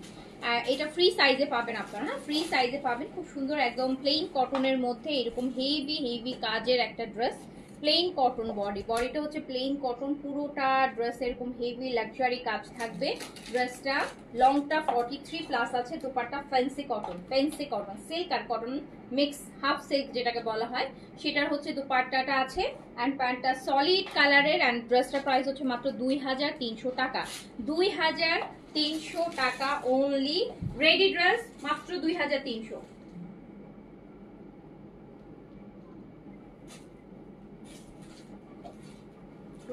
S1: আর এটা ফ্রি সাইজে পাবেন আপনারা, হ্যাঁ ফ্রি সাইজে পাবেন। খুব সুন্দর একদম প্লেন কটনের মধ্যে এরকম হেভি হেভি কাজের একটা ড্রেস, প্লেন কটন বডিটা হচ্ছে প্লেন কটন, পুরোটা ড্রেস এরকম হেভি লাক্সারি কাজ থাকবে। ড্রেসটা লংটা 43 প্লাস আছে, দোপাট্টা ফ্যান্সি কটন সিল্ক আর কটন মিক্স, হাফ সিল্ক যেটাকে বলা হয়, সেটার হচ্ছে দোপাট্টাটা আছে। অ্যান্ড প্যান্টটা সলিড কালারের, অ্যান্ড ড্রেসটার প্রাইস হচ্ছে মাত্র 2300 টাকা, 2300 টাকা ওনলি। রেডি ড্রেস মাত্র 2300।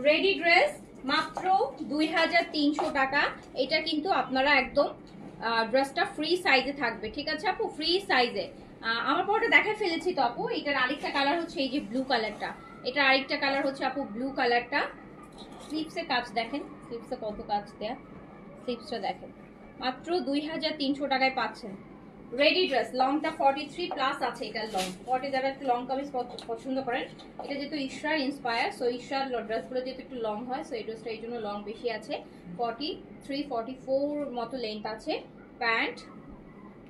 S1: রেডি ড্রেস মাত্র 2300 টাকা। এটা কিন্তু আপনারা একদম ড্রেসটা ফ্রি সাইজে থাকবে, ঠিক আছে আপু, ফ্রি সাইজে। আমার পরটা দেখায় ফেলেছি তো আপু, এটার আরেকটা কালার হচ্ছে এই যে ব্লু কালারটা, এটা আরেকটা কালার হচ্ছে আপু ব্লু কালারটা। স্লিপসে কাজ দেখেন, স্লিপসে কত কাজ দেয়া, স্লিপসটা দেখেন, মাত্র 2300 টাকায় পাচ্ছেন। রেডি ড্রেস লংটা 43 প্লাস আছে, এটার লং 40, যারা একটু লং কামিজ পছন্দ করেন, এটা যেহেতু ইশরার ইন্সপায়ার, সো ইশরার ড্রেসগুলো যেহেতু একটু লং হয়, সো এই ড্রেসটা এই জন্য লং বেশি আছে, 43 44 মতো লেন্থ আছে। প্যান্ট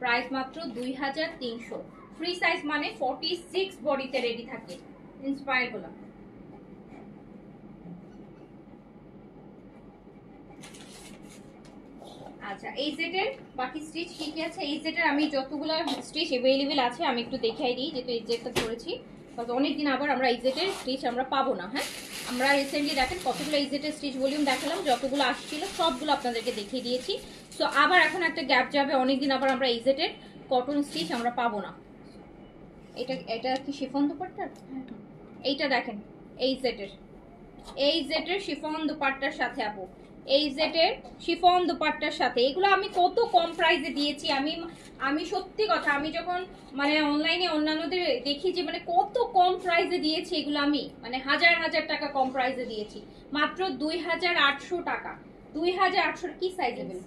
S1: প্রাইস মাত্র 2300, ফ্রি সাইজ মানে 46 বডিতে রেডি থাকে ইন্সপায়ার গুলো। আচ্ছা এই সেটের বাকি স্টিচ কি কি আছে? এই সেটের আমি যতগুলো স্টিচ অ্যাভেলেবেল আছে আমি একটু দেখাই দিই, যেহেতু এই সেটটা ধরেছি। কারণ অনেকদিন আবার আমরা এই সেটের স্টিচ আমরা পাবো না। হ্যাঁ, আমরা রিসেন্টলি দেখেন কতগুলো এই সেটের স্টিচ ভলিউম দেখালাম, যতগুলো আসছিল সবগুলো আপনাদেরকে দেখিয়ে দিয়েছি। সো আবার এখন একটা গ্যাপ যাবে, অনেকদিন আবার আমরা এই সেটের কটন স্টিচ আমরা পাবো না। এটা কি শিফন দুপাট্টার? এইটা দেখেন এই সেটের শিফন দুপাট্টার সাথে আপু, এই সেটের শিফন দুপাট্টার সাথে। এগুলো আমি কত কম প্রাইসে দিয়েছি। আমি সত্যি কথা, আমি যখন মানে অনলাইনে অন্যান্যদের দেখি যে মানে কত কম প্রাইসে দিয়েছি এগুলো, আমি মানে হাজার হাজার টাকা কম প্রাইসে দিয়েছি, মাত্র 2800 টাকা। 2800 কি সাইজেবল,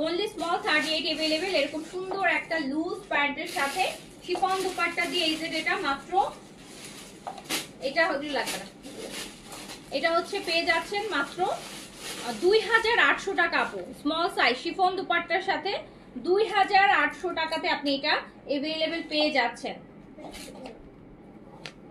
S1: অনলি স্মল 38 अवेलेबल। এরকম সুন্দর একটা লুজ প্যান্টের সাথে শিফন দুপাট্টা দিয়ে এই যে এটা মাত্র, এটা হচ্ছে লাগবে না, এটা হচ্ছে পেয়ে যাচ্ছেন মাত্র 2800 টাকা আপু। স্মল সাইজ শিফন দুপাট্টার সাথে 2800 টাকাতে আপনি এটা अवेलेबल পেয়ে যাচ্ছেন।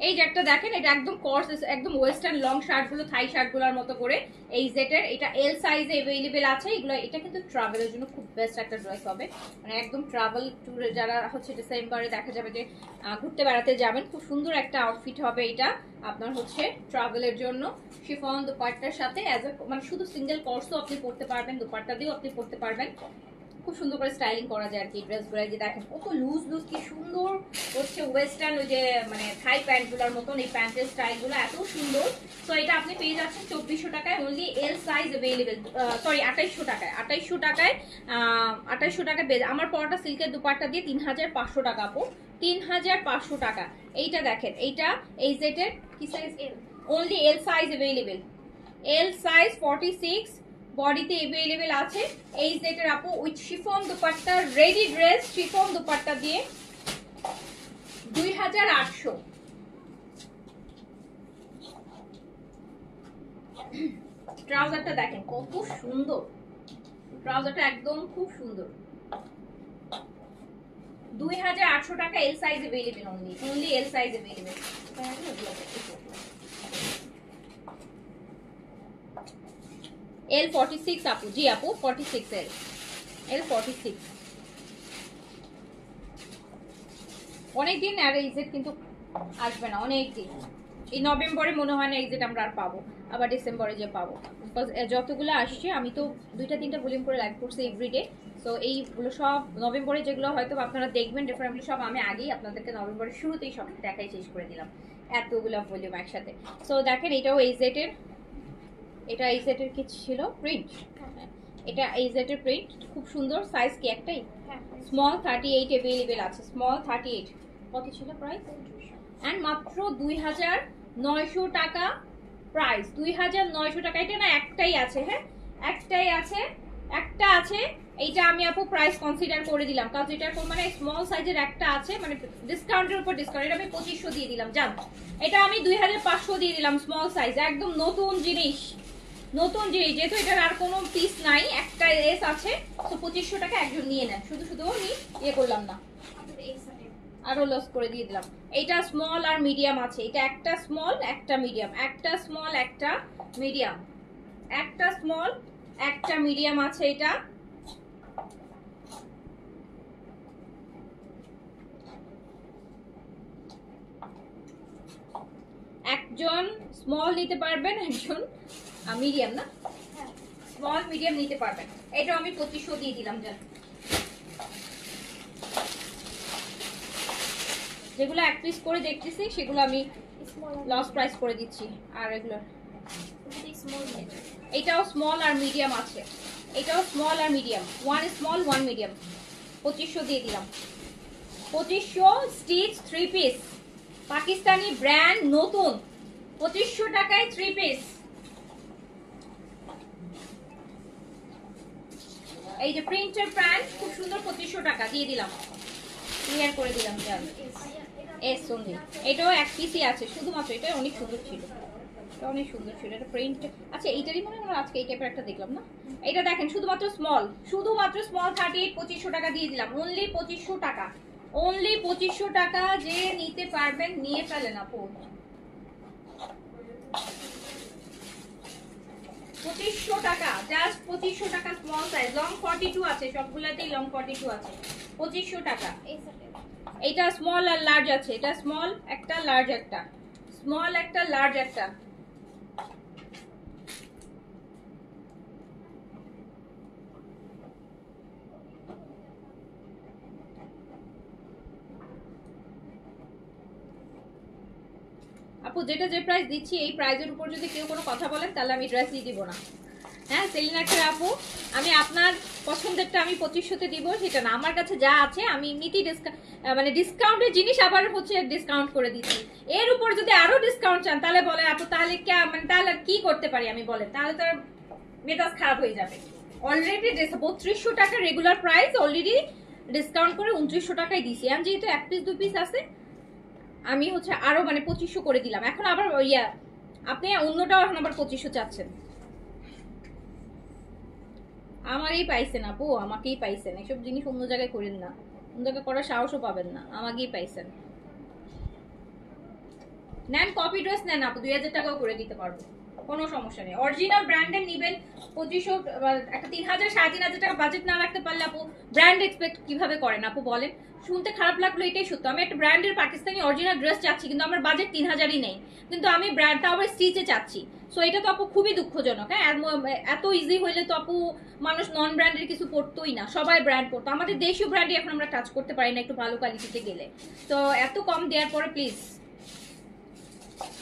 S1: এই যে একটা দেখেন, এটা একদম কর্স, একদম ওয়েস্টার্ন লং শার্ট গুলো, থাই শার্ট গুলোর মতো করে এই সেটের। এটা এল সাইজে अवेलेबल আছে এগুলো। এটা কিন্তু ট্রাভেলের জন্য খুব বেস্ট একটা ড্রেস হবে, মানে একদম ট্রাভেল ট্যুরে যারা হচ্ছে ডিসেম্বরে দেখা যাবে যে ঘুরতে বেড়াতে যাবেন, খুব সুন্দর একটা আউটফিট হবে এটা আপনার হচ্ছে ট্রাভেলের জন্য। শিফন দুপাট্টার সাথে অ্যাজ মানে শুধু সিঙ্গেল কর্সও আপনি পরতে পারবেন, দুপাট্টা দিয়েও আপনি পরতে পারবেন। খুব সুন্দর করে স্টাইলিং করা যায় আর কি ড্রেসগুলো। যে দেখেন কত লুজ লুজ, কি সুন্দর হচ্ছে ওয়েস্টার্ন ওই যে মানে থাই প্যান্টগুলোর মতন এই প্যান্টের স্টাইলগুলো এত সুন্দর। তো এটা আপনি পেয়ে যাচ্ছেন 2400 টাকায়, only L size available, sorry 2800 টাকায়। 2800 টাকায় 2800 টাকা পেয়ে। আমার পরটা সিল্কের দুপাট্টা দিয়ে 3500 টাকা আপু, 3500 টাকা। এইটা দেখেন, এইটা এই সেটের কি size? L, only L size available. L size 46 বডিতে अवेलेबल আছে এই সেটের আপু, with chiffon dupatta, ready dress chiffon dupatta দিয়ে 2800। ট্রাউজারটা দেখেন কত সুন্দর, ট্রাউজারটা একদম খুব সুন্দর। 2800 টাকা, L size available, only L size available. L 46 আপু, জি আপু 46 এল 46। অনেকদিন আর এই সেট কিন্তু আসবে না, অনেকদিন। এই নভেম্বরে মনে হয় না এই সেট আমরা আর পাবো, আবার ডিসেম্বরে যে পাবো। যতগুলো আসছে আমি তো 2-3টা ভলিউম করে লাইভ করছি এভরিডে। সো এইগুলো সব নভেম্বরে যেগুলো হয়তো আপনারা দেখবেন ডিফারেন্টলি, সব আমি আগেই আপনাদেরকে নভেম্বরের শুরুতেই সব দেখাই শেষ করে দিলাম, এতগুলো ভলিউম একসাথে। সো দেখেন এটাও এই সেটের, এটা এই সেটের কি ছিল প্রিন্ট, এটা এই সেটের প্রিন্ট খুব সুন্দর। সাইজ কি একটাই? স্মল 38 अवेलेबल আছে, স্মল 38। কত ছিল প্রাইস? এন্ড মাত্র 2900 টাকা প্রাইস, 2900 টাকা। এটা না একটাই আছে, হ্যাঁ একটাই আছে, একটা আছে। এইটা আমি আপু প্রাইস কনসিডার করে দিলাম, কারণ এটার মানে স্মল সাইজের একটা আছে, মানে ডিসকাউন্টের উপর ডিসকাউন্ট। এটা আমি 2500 দিয়ে দিলাম, জান এটা আমি 2500 দিয়ে দিলাম স্মল সাইজ, একদম নতুন জিনিস, নতুন জিনিস। যেহেতু এটার আর কোনো পিস নাই, একটা এস আছে, তো 2500 টাকা একজন নিয়ে নেন। শুধু শুধু আমি ইয়ে করলাম না, আরো লস করে দিয়ে দিলাম। এইটা স্মল আর মিডিয়াম আছে, এটা একটা স্মল একটা মিডিয়াম, একটা স্মল একটা মিডিয়াম, একটা স্মল একটা মিডিয়াম আছে। এটা একজন স্মল নিতে পারবেন, একজন মিডিয়াম না স্মল মিডিয়াম নিতে পারবেন। এটা আমি 2500 দিয়ে দিলাম। জান যেগুলো এক পিস করে দেখতেছি সেগুলো আমি লস প্রাইস করে দিচ্ছি। আর এগুলো এটাও স্মল আর মিডিয়াম আছে, এটাও স্মল আর medium, one small one medium. 2500 দিয়ে দিলাম, 2500 স্টিচ 3 পিস, পাকিস্তানি ব্র্যান্ড নতুন, 2500 টাকায় 3 পিস। এই যে প্রিন্টের প্যান্ট খুব সুন্দর, 2500 টাকা দিয়ে দিলাম, ক্লিয়ার করে দিলাম। জান এস ওনলি, এটাও এক পিসই আছে শুধুমাত্র। এটা অনেক সুন্দর ছিল, এটা অনেক সুন্দর ছিল, এটা প্রিন্ট। আচ্ছা এইটারই মনে হয় আজকে এই টাইপের একটা দেখলাম না। এটা দেখেন শুধুমাত্র স্মল 38, 2500 টাকা দিয়ে দিলাম, অনলি 2500 টাকা, অনলি 2500 টাকা। যে নিতে পারবেন নিয়ে ফেলেন আপু। 2500 টাকা, জাস্ট 2500 টাকা স্মল সাইজ, লং 42 আছে, সবগুলাতেই লং 42 আছে, 2500 টাকা। এটা স্মল আর লার্জ আছে, এটা স্মল একটা, লার্জ একটা, স্মল একটা, লার্জ একটা। আপু যেটা যে প্রাইস দিচ্ছি এই প্রাইসের উপর যদি কেউ কোনো কথা বলেন তাহলে আমি ড্রেসই দিব না। হ্যাঁ সেলিনা আক্তার আপু, আমি আপনার পছন্দেরটা আমি 2500-তে দিব সেটা না, আমার কাছে যা আছে আমি এমনিতেই মানে ডিসকাউন্টের জিনিস আবার হচ্ছে ডিসকাউন্ট করে দিচ্ছি। এর উপর যদি আরো ডিসকাউন্ট চান তাহলে বলেন আপু, তাহলে মানে তাহলে কি করতে পারি আমি বলেন, তাহলে তো মেজাজ খারাপ হয়ে যাবে। অলরেডি 3200 টাকা রেগুলার প্রাইস, অলরেডি ডিসকাউন্ট করে 2900 টাকায় দিছি। আমি যেহেতু এক পিস দু পিস আছে আমি হচ্ছে আরো মানে 2500 করে দিলাম। এখন আবার ইয়া আপনি অন্যটাও এখন আবার 2500 চাচ্ছেন। আমারই পাইছেন আপু, আমাকেই পাইছেন, এসব জিনিস অন্য জায়গায় করেন না, অন্য জায়গায় করার সাহসও পাবেন না, আমাকেই পাইছেন। নেন কপি ড্রেস নেন আপু, 2000 টাকাও করে দিতে পারবো, কোনো সমস্যা নেই। অরিজিনাল ব্র্যান্ডের নিবেন 2500, একটা 3000 3500 টাকা বাজেট না রাখতে পারলে আপু ব্র্যান্ড এক্সপেক্ট কিভাবে করেন আপু বলেন? শুনতে খারাপ লাগলো, এটাই সত্য। আমি একটা ব্র্যান্ডের পাকিস্তানি অরিজিনাল ড্রেস চাচ্ছি কিন্তু আমার বাজেট 3000ই নেই, কিন্তু আমি ব্র্যান্ডটা আবার স্টিচে চাচ্ছি। সো এটা তো আপু খুবই দুঃখজনক। হ্যাঁ এত ইজি হইলে তো আপু মানুষ নন ব্র্যান্ডের কিছু পড়তোই না, সবাই ব্র্যান্ড পড়তো। আমাদের দেশীয় ব্র্যান্ডই এখন আমরা টাচ করতে পারি না একটু ভালো কোয়ালিটিতে গেলে। তো এত কম দেওয়ার পরে প্লিজ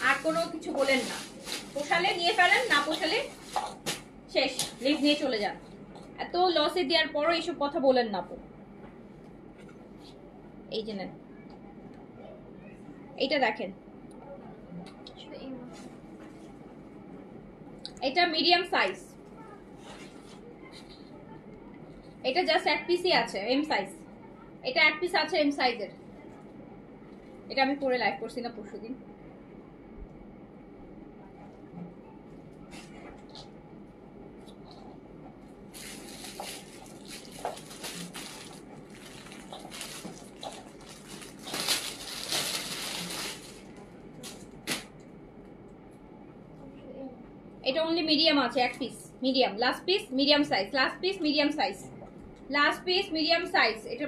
S1: আর কোনো কিছু বলেন না, পোষালে নিয়ে ফেলেন, না পোষালে শেষ, লিভ নিয়ে চলে যান। এত লসে দেওয়ার পরও এইসব কথা বলেন না আপু। এই যে নেন, এইটা দেখেন, এটা মিডিয়াম সাইজ, এটা জাস্ট এক পিসই আছে এম সাইজ, এটা এক পিস আছে এম সাইজের। এটা আমি পরে লাইভ করছি না পরশুদিন। এটা অনলি মিডিয়াম আছে, এক piece medium, last piece medium size, last piece medium size, last piece medium size, এটা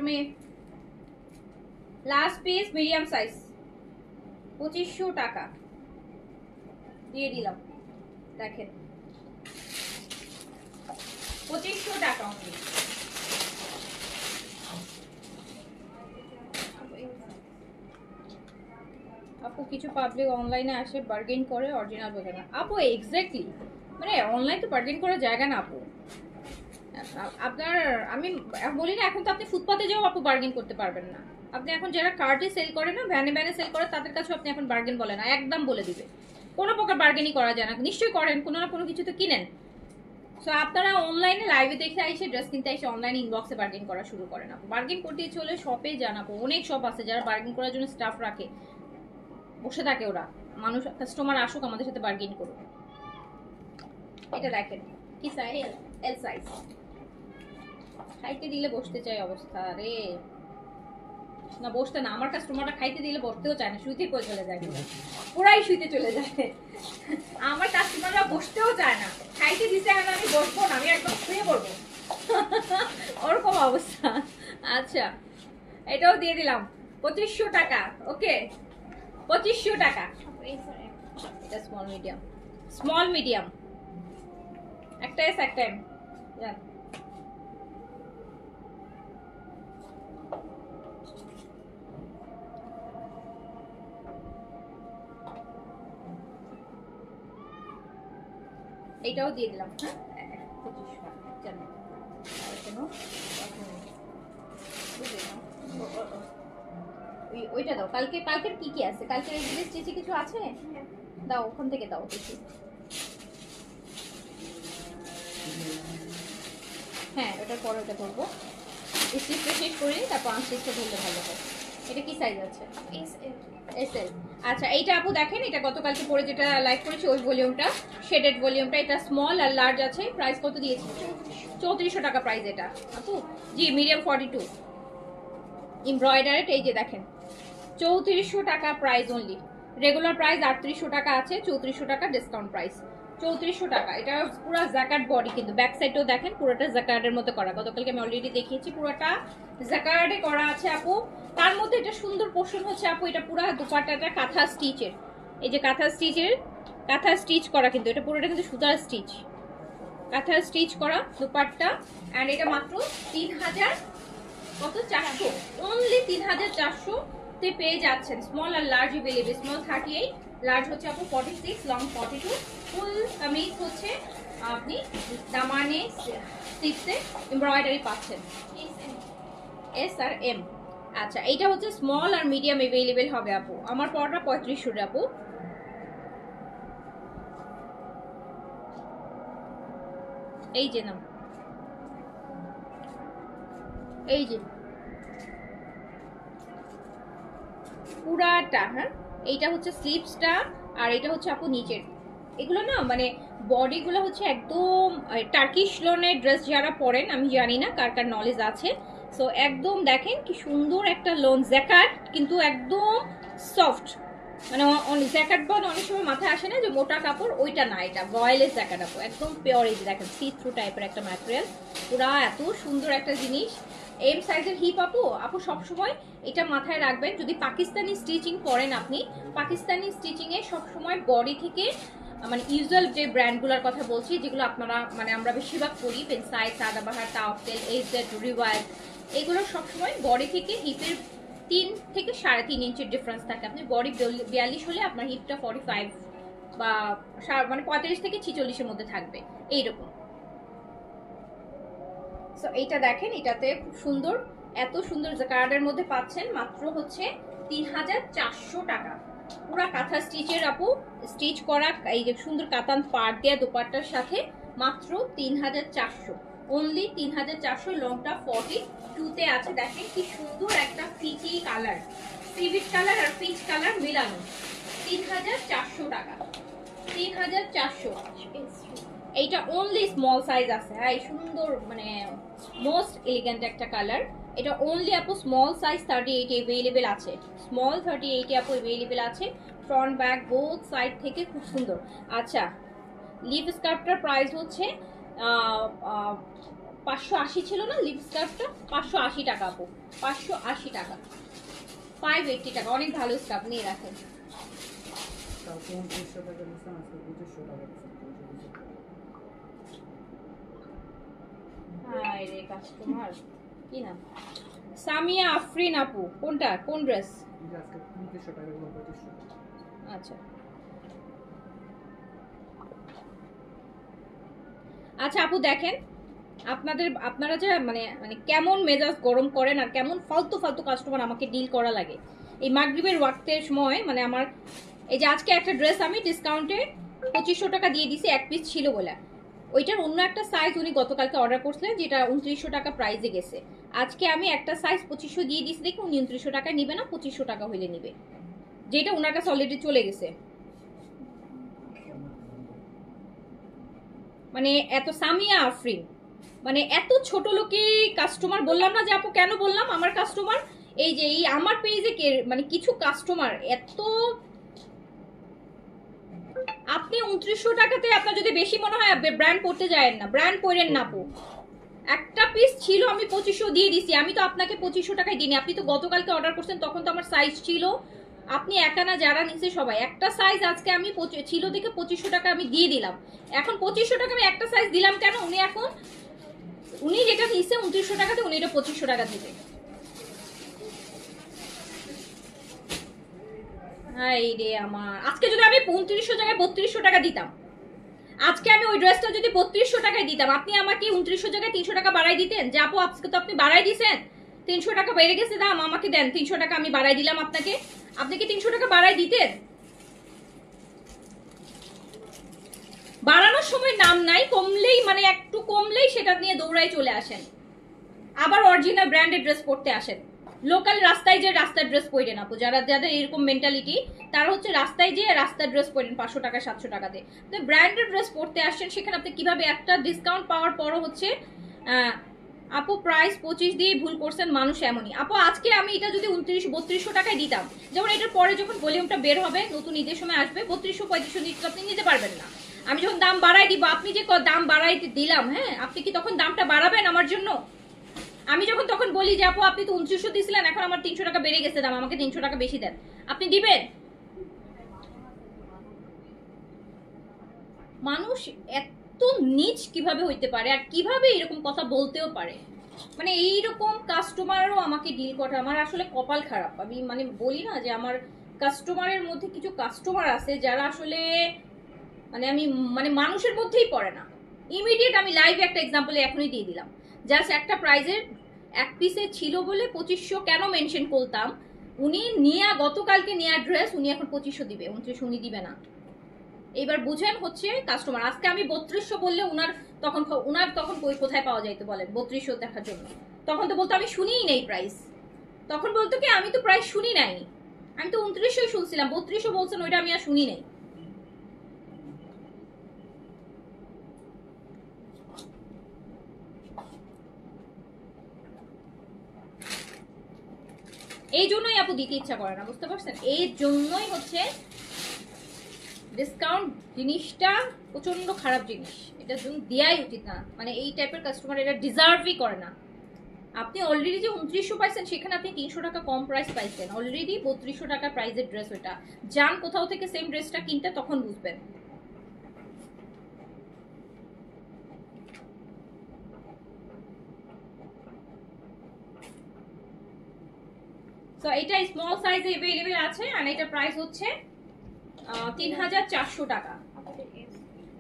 S1: লাস্ট পিস মিডিয়াম সাইজ, 2500 টাকা দিয়ে দিলাম। দেখেন 2500 টাকা অনলি। আপু কিছু পাবলিক অনলাইনে আসে বার্গেন করে, অরিজিনাল বোঝে না আপু। এক্স্যাক্টলি, মানে অনলাইন তো বার্গেন করার জায়গা না আপু। আপনার আমি বলি না, এখন তো আপনি ফুটপাতে যাও আপু বার্গেন করতে পারবেন না। আপনি এখন যারা কার্টে সেল করে না, ভ্যানে ভ্যানে সেল করে, তাদের কাছেও আপনি এখন বার্গেন বলে না, একদম বলে দিবে। কোনো প্রকার বার্গেনই করা যায় না। নিশ্চয়ই করেন, কোনো না কোনো কিছু তো কিনেন। সো আপনারা অনলাইনে লাইভে দেখে এসে ড্রেস কিনতে এসে অনলাইনে ইনবক্সে বার্গেন করা শুরু করেন। আপু বার্গেন করতে চলে শপে জানাবো, অনেক শপ আছে যারা বার্গেন করার জন্য স্টাফ রাখে, বসে থাকে ওরা, মানুষ কাস্টমার আসুক আমাদের সাথে বার্গেন করুক। এটা দেখেন কি সাইজ, এল সাইজ, খাইতে দিলে বসতে চাই অবস্থা রে, না বসতে না, আমার কাস্টমাররা খাইতে দিলে বসতেও চায় না, শুইতে করে চলে যায়, পুরাই শুইতে চলে যায়। আমার কাস্টমাররা বসতেও চায় না, খাইতে দিতে আমি বসবো না, আমি একদম শুয়ে পড়বো, ওরকম অবস্থা। আচ্ছা এটাও দিয়ে দিলাম 2500 টাকা। ওকে 2500 টাকা। এটা স্মল মিডিয়াম, স্মল মিডিয়াম, একটা এস একটা এম। এইটাও দিয়ে দিলাম। হ্যাঁ 2500 টাকা জানো ওইটা দাও। কালকের কি কি আছে, কালকের স্টিচে কিছু আছে দাও, ওখান থেকে দাও দেখি। হ্যাঁ ওটার পরে ওটা ধরবো, স্টিচটা শেষ করে নিই, তারপর আনস্টিচটা ধরলে ভালো হয়। এটা কি সাইজ আছে? এসএল। আচ্ছা এইটা আপু দেখেন, এটা গতকালকে পরে যেটা লাইভ করেছি ওই ভলিউমটা, শেডেড ভলিউমটা, এটা স্মল আর লার্জ আছে। প্রাইস কত দিয়েছি? 3400 টাকা প্রাইস এটা আপু। জি মিডিয়াম 42 এমব্রয়ডারেড। এই যে দেখেন 3400 টাকা প্রাইস অনলি, রেগুলার প্রাইস 3800 টাকা আছে, 3400 টাকা ডিসকাউন্ট প্রাইস। 3400 টাকা। এটা পুরো জ্যাকার্ড বডি, কিন্তু ব্যাক সাইডটাও দেখেন পুরোটা জ্যাকার্ডের মতো করা। গতকালকে আমি অলরেডি দেখিয়েছি, পুরোটা জ্যাকার্ডে করা আছে আপু। তার মধ্যে এটা সুন্দর পোর্শন হচ্ছে আপু, এটা পুরো দুপাট্টাটা কাঁথা স্টিচের। এই যে কাঁথা স্টিচ করা, কিন্তু এটা পুরোটা কিন্তু সুতার স্টিচ, কাঁথা স্টিচ করা দুপাট্টা। অ্যান্ড এটা মাত্র 3400, অনলি 3400 তে পেয়ে যাচ্ছেন। স্মল আর লার্জ अवेलेबल। স্মল 38, লার্জ হচ্ছে আপু 46, লং 42। ফুল কামিজ হচ্ছে আপনি দামানে স্লিপসে এমব্রয়ডারি পাচ্ছেন, এস আর এম। আচ্ছা, এইটা হচ্ছে স্মল আর মিডিয়াম अवेलेबल হবে আপু। আমার পরটা 3500 আপু। এই যে নাম, এই যে পুরাটা, হ্যাঁ এইটা হচ্ছে স্লিভসটা, আর এটা হচ্ছে আপু নিচের। এগুলো না মানে বডিগুলো হচ্ছে একদম টার্কিশ লোনের ড্রেস যারা পরেন, আমি জানি না কার কার নলেজ আছে। সো একদম দেখেন কি সুন্দর একটা লোন জ্যাকার্ড, কিন্তু একদম সফট, মানে জ্যাকেট বল অনেক সময় মাথায় আসে না যে মোটা কাপড়, ওইটা না, এটা ভয়েলের জ্যাকেট আপু, একদম পিওর। এই যে দেখেন সি থ্রু টাইপের একটা ম্যাটেরিয়াল, পুরা এত সুন্দর একটা জিনিস। এম সাইজের হিপ আপু, আপু সবসময় এটা মাথায় রাখবেন, যদি পাকিস্তানি স্টিচিং করেন আপনি, পাকিস্তানি স্টিচিংয়ে সবসময় বডি থেকে মানে ইউজুয়াল যে ব্র্যান্ডগুলোর কথা বলছি, যেগুলো আপনারা মানে আমরা বেশিরভাগ করি, পেনসাই, সাদাবাহার, তাওয়াক্কেল, এইচজেড, রিওয়াইজ, এগুলো সবসময় বডি থেকে হিপের 3 থেকে 3.5 ইঞ্চির ডিফারেন্স থাকে। আপনি বডি 42 হলে আপনার হিপটা 45 বা মানে 35 থেকে 46-এর মধ্যে থাকবে এইরকম। সো এইটা দেখেন, এটাতে খুব সুন্দর, এত সুন্দর জ্যাকার্ডের মধ্যে পাচ্ছেন মাত্র হচ্ছে 3400 টাকা। পুরা কাঁথা স্টিচের আপু, স্টিচ করা, এই যে সুন্দর কাতান পাড় দেয়া দোপাট্টার সাথে মাত্র 3400, অনলি 3400। লংটা 42-তে আছে। দেখেন কি সুন্দর একটা পিচি কালার, সিভিট কালার আর পিচ কালার মিলানো, 3400 টাকা, 3400। এইটা অনলি স্মল সাইজ আছে। হ্যাঁ, সুন্দর মানে মোস্ট এলিগেন্ট একটা কালার। এটা অনলি আপু স্মল সাইজ 38 अवेलेबल আছে, স্মল 38 আপু अवेलेबल আছে। ফ্রন্ট ব্যাক বোথ সাইড থেকে খুব সুন্দর। আচ্ছা, লিভ স্কার্ফটার প্রাইস হচ্ছে 580 ছিল না লিভ স্কার্ফটা, 580 টাকা আপু, 580 টাকা, 580 টাকা। অনেক ভালো স্কার্ফ, নিয়ে রাখেন। হাই রে কাস্টমার, কি নাম? সামিয়া আফরিন আপু, কোনটা, কোন ড্রেস? আচ্ছা আচ্ছা আপু দেখেন, আপনারা যে মানে মানে কেমন মেজাজ গরম করেন আর কেমন ফালতু ফালতু কাস্টমার আমাকে ডিল করা লাগে এই মাগরিবের ওয়াক্তের সময়। মানে আমার এই যে আজকে একটা ড্রেস আমি ডিসকাউন্টে 2500 টাকা দিয়ে দিছি, এক পিস ছিল বলে। ওইটার অন্য একটা সাইজ উনি গতকালকে অর্ডার করছিলেন, যেটা 2900 টাকা প্রাইসে গেছে। আজকে আমি একটা সাইজ 2500 দিয়ে দিছি, দেখি উনি 2900 টাকা নিবে না 2500 টাকা হইলে নিবে, যেটা ওনার কাছে অলরেডি চলে গেছে। মানে এত সামিয়া আফরিন, মানে এত ছোট লোকি কাস্টমার। বললাম না যে আপু কেন বললাম আমার কাস্টমার, এই যে এই আমার পেজে মানে কিছু কাস্টমার এত, আপনি 2900 টাকাতে আপনার যদি বেশি মনে হয় ব্র্যান্ড পড়তে যায়েন না, ব্র্যান্ড পরেন না আপু। একটা পিস ছিল আমি 2500 দিয়ে দিছি, আমি তো আপনাকে 2500 টাকায় দিইনি। আপনি তো গতকালকে অর্ডার করছেন, তখন তো আমার সাইজ ছিল, আপনি একা না যারা নিচ্ছে সবাই একটা সাইজ। আজকে আমি ছিল দেখে 2500 টাকা আমি দিয়ে দিলাম। এখন 2500 টাকা আমি একটা সাইজ দিলাম কেন? উনি যেটা নিচ্ছে 2900 টাকাতে, উনি এটা 2500 টাকা দিবে। হাই রে আমার, আজকে যদি আমি 2900 জায়গায় 3200 টাকা দিতাম, আজকে আমি ওই ড্রেসটা যদি 3200 টাকায় দিতাম, আপনি আমাকে 2900 জায়গায় 300 টাকা বাড়াই দিতেন? যে আপু আজকে তো আপনি বাড়াই দিয়েছেন, 300 টাকা বেড়ে গেছে দাম, আমাকে দেন 300 টাকা, আমি বাড়াই দিলাম আপনাকে। আপনি কি 300 টাকা বাড়াই দিতেন? বাড়ানোর সময় নাম নাই, কমলেই মানে একটু কমলেই সেটা নিয়ে দৌড়াই চলে আসেন, আবার অরিজিনাল ব্র্যান্ডেড ড্রেস পরতে আসেন। লোকাল রাস্তায় যে রাস্তার ড্রেস পরেন আপু, যাদের এরকম মেন্টালিটি, তারা হচ্ছে রাস্তায় যে রাস্তার ড্রেস পরেন 500 টাকা 700 টাকাতে। তো ব্র্যান্ডেড ড্রেস পরতে আসছেন, সেখানে আপনি কিভাবে একটা ডিসকাউন্ট পাওয়ার পরও হচ্ছে আপু প্রাইস 25 দিয়ে ভুল করছেন, মানুষ এমনই। আপু আজকে আমি এটা যদি 3200 টাকায় দিতাম, যেমন এটার পরে যখন ভলিউমটা বের হবে, নতুন ঈদের সময় আসবে, 3200 3500 আপনি নিতে পারবেন না। আমি যখন দাম বাড়াই দিব, আপনি যে দাম বাড়াইতে দিলাম, হ্যাঁ, আপনি কি তখন দামটা বাড়াবেন আমার জন্য? আমি যখন তখন বলি যে আপু আপনি তো 2900 দিছিলেন, এখন আমার 300 টাকা বেড়ে গেছে দাম, আমাকে 300 টাকা বেশি দেন, আপনি দিবেন? মানুষ এত নিচ কিভাবে হইতে পারে, আর কিভাবে এরকম কথা বলতেও পারে? মানে এইরকম কাস্টমারও আমাকে ডিল করে, আমার আসলে কপাল খারাপ। আমি মানে বলি না যে আমার কাস্টমারের মধ্যে কিছু কাস্টমার আছে যারা আসলে মানে আমি মানে মানুষের মধ্যেই পড়ে না। ইমিডিয়েট আমি লাইভে একটা এক্সাম্পল এখনই দিয়ে দিলাম। জাস্ট একটা প্রাইজের এক পিসে ছিল বলে 2500 কেন মেনশন করতাম, উনি নিয়ে গতকালকে নেওয়া ড্রেস উনি এখন 2500 দিবে, 2900 উনি দিবে না। এইবার বুঝেন হচ্ছে কাস্টমার। আজকে আমি 3200 বললে উনার তখন কোথায় পাওয়া যাইতো বলেন 3200 দেখার জন্য? তখন তো বলতো আমি শুনিই নেই প্রাইস। তখন বলতো কি আমি তো প্রাইস শুনি নাই, আমি তো 2900 শুনছিলাম, 3200 বলছেন ওইটা আমি আর শুনি নাই। এই জন্যই আপু দিতে ইচ্ছা করে না, বুঝতে পারছেন? এই জন্যই হচ্ছে ডিসকাউন্ট জিনিসটা প্রচন্ড খারাপ জিনিস, এটা দেওয়াই উচিত না। মানে এই টাইপের কাস্টমার এটা ডিজার্ভই করে না। আপনি অলরেডি যে 2900 পাইছেন সেখানে আপনি 300 টাকা কম প্রাইস পাইছেন, অলরেডি 3200 টাকা প্রাইসের ড্রেস ওটা। যান কোথাও থেকে সেম ড্রেসটা কিনতে, তখন বুঝবেন। তো এটা স্মল সাইজে अवेलेबल আছে, আর এটা প্রাইস হচ্ছে 3400 টাকা।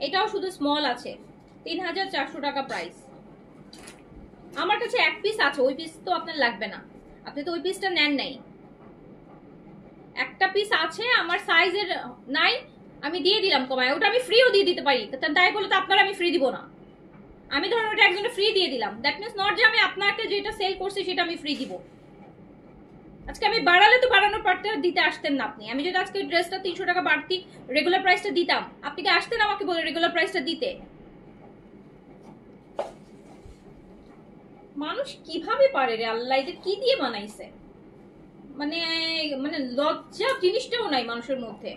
S1: এটাও শুধু স্মল আছে, 3400 টাকা প্রাইস। আমার কাছে এক পিস আছে, ওই পিস তো আপনার লাগবে না, আপনি তো ওই পিসটা নেন নাই। একটা পিস আছে আমার সাইজের নাই, আমি দিয়ে দিলাম কমায়, ওটা আমি ফ্রিও দিয়ে দিতে পারি, তাই বলে তো আপনার আমি ফ্রি দিব না। আমি ধরুন ওটা একজনের ফ্রি দিয়ে দিলাম, দ্যাট মিনস নট যে আমি আপনাকে যেটা সেল করছি সেটা আমি ফ্রি দিব। আজকে আমি বাড়ালে তো বাড়ানোর পার্টটা দিতে আসতেন না আপনি। আমি যদি আজকে ড্রেসটা 300 টাকা বাড়তি রেগুলার প্রাইসটা দিতাম, আপনি কি আসতেন আমাকে বলে রেগুলার প্রাইসটা দিতে? মানুষ কিভাবে পারে রে আল্লাহ, এটা কি দিয়ে বানাইছে? মানে মানে লজ্জা জিনিসটাও নাই মানুষের মধ্যে।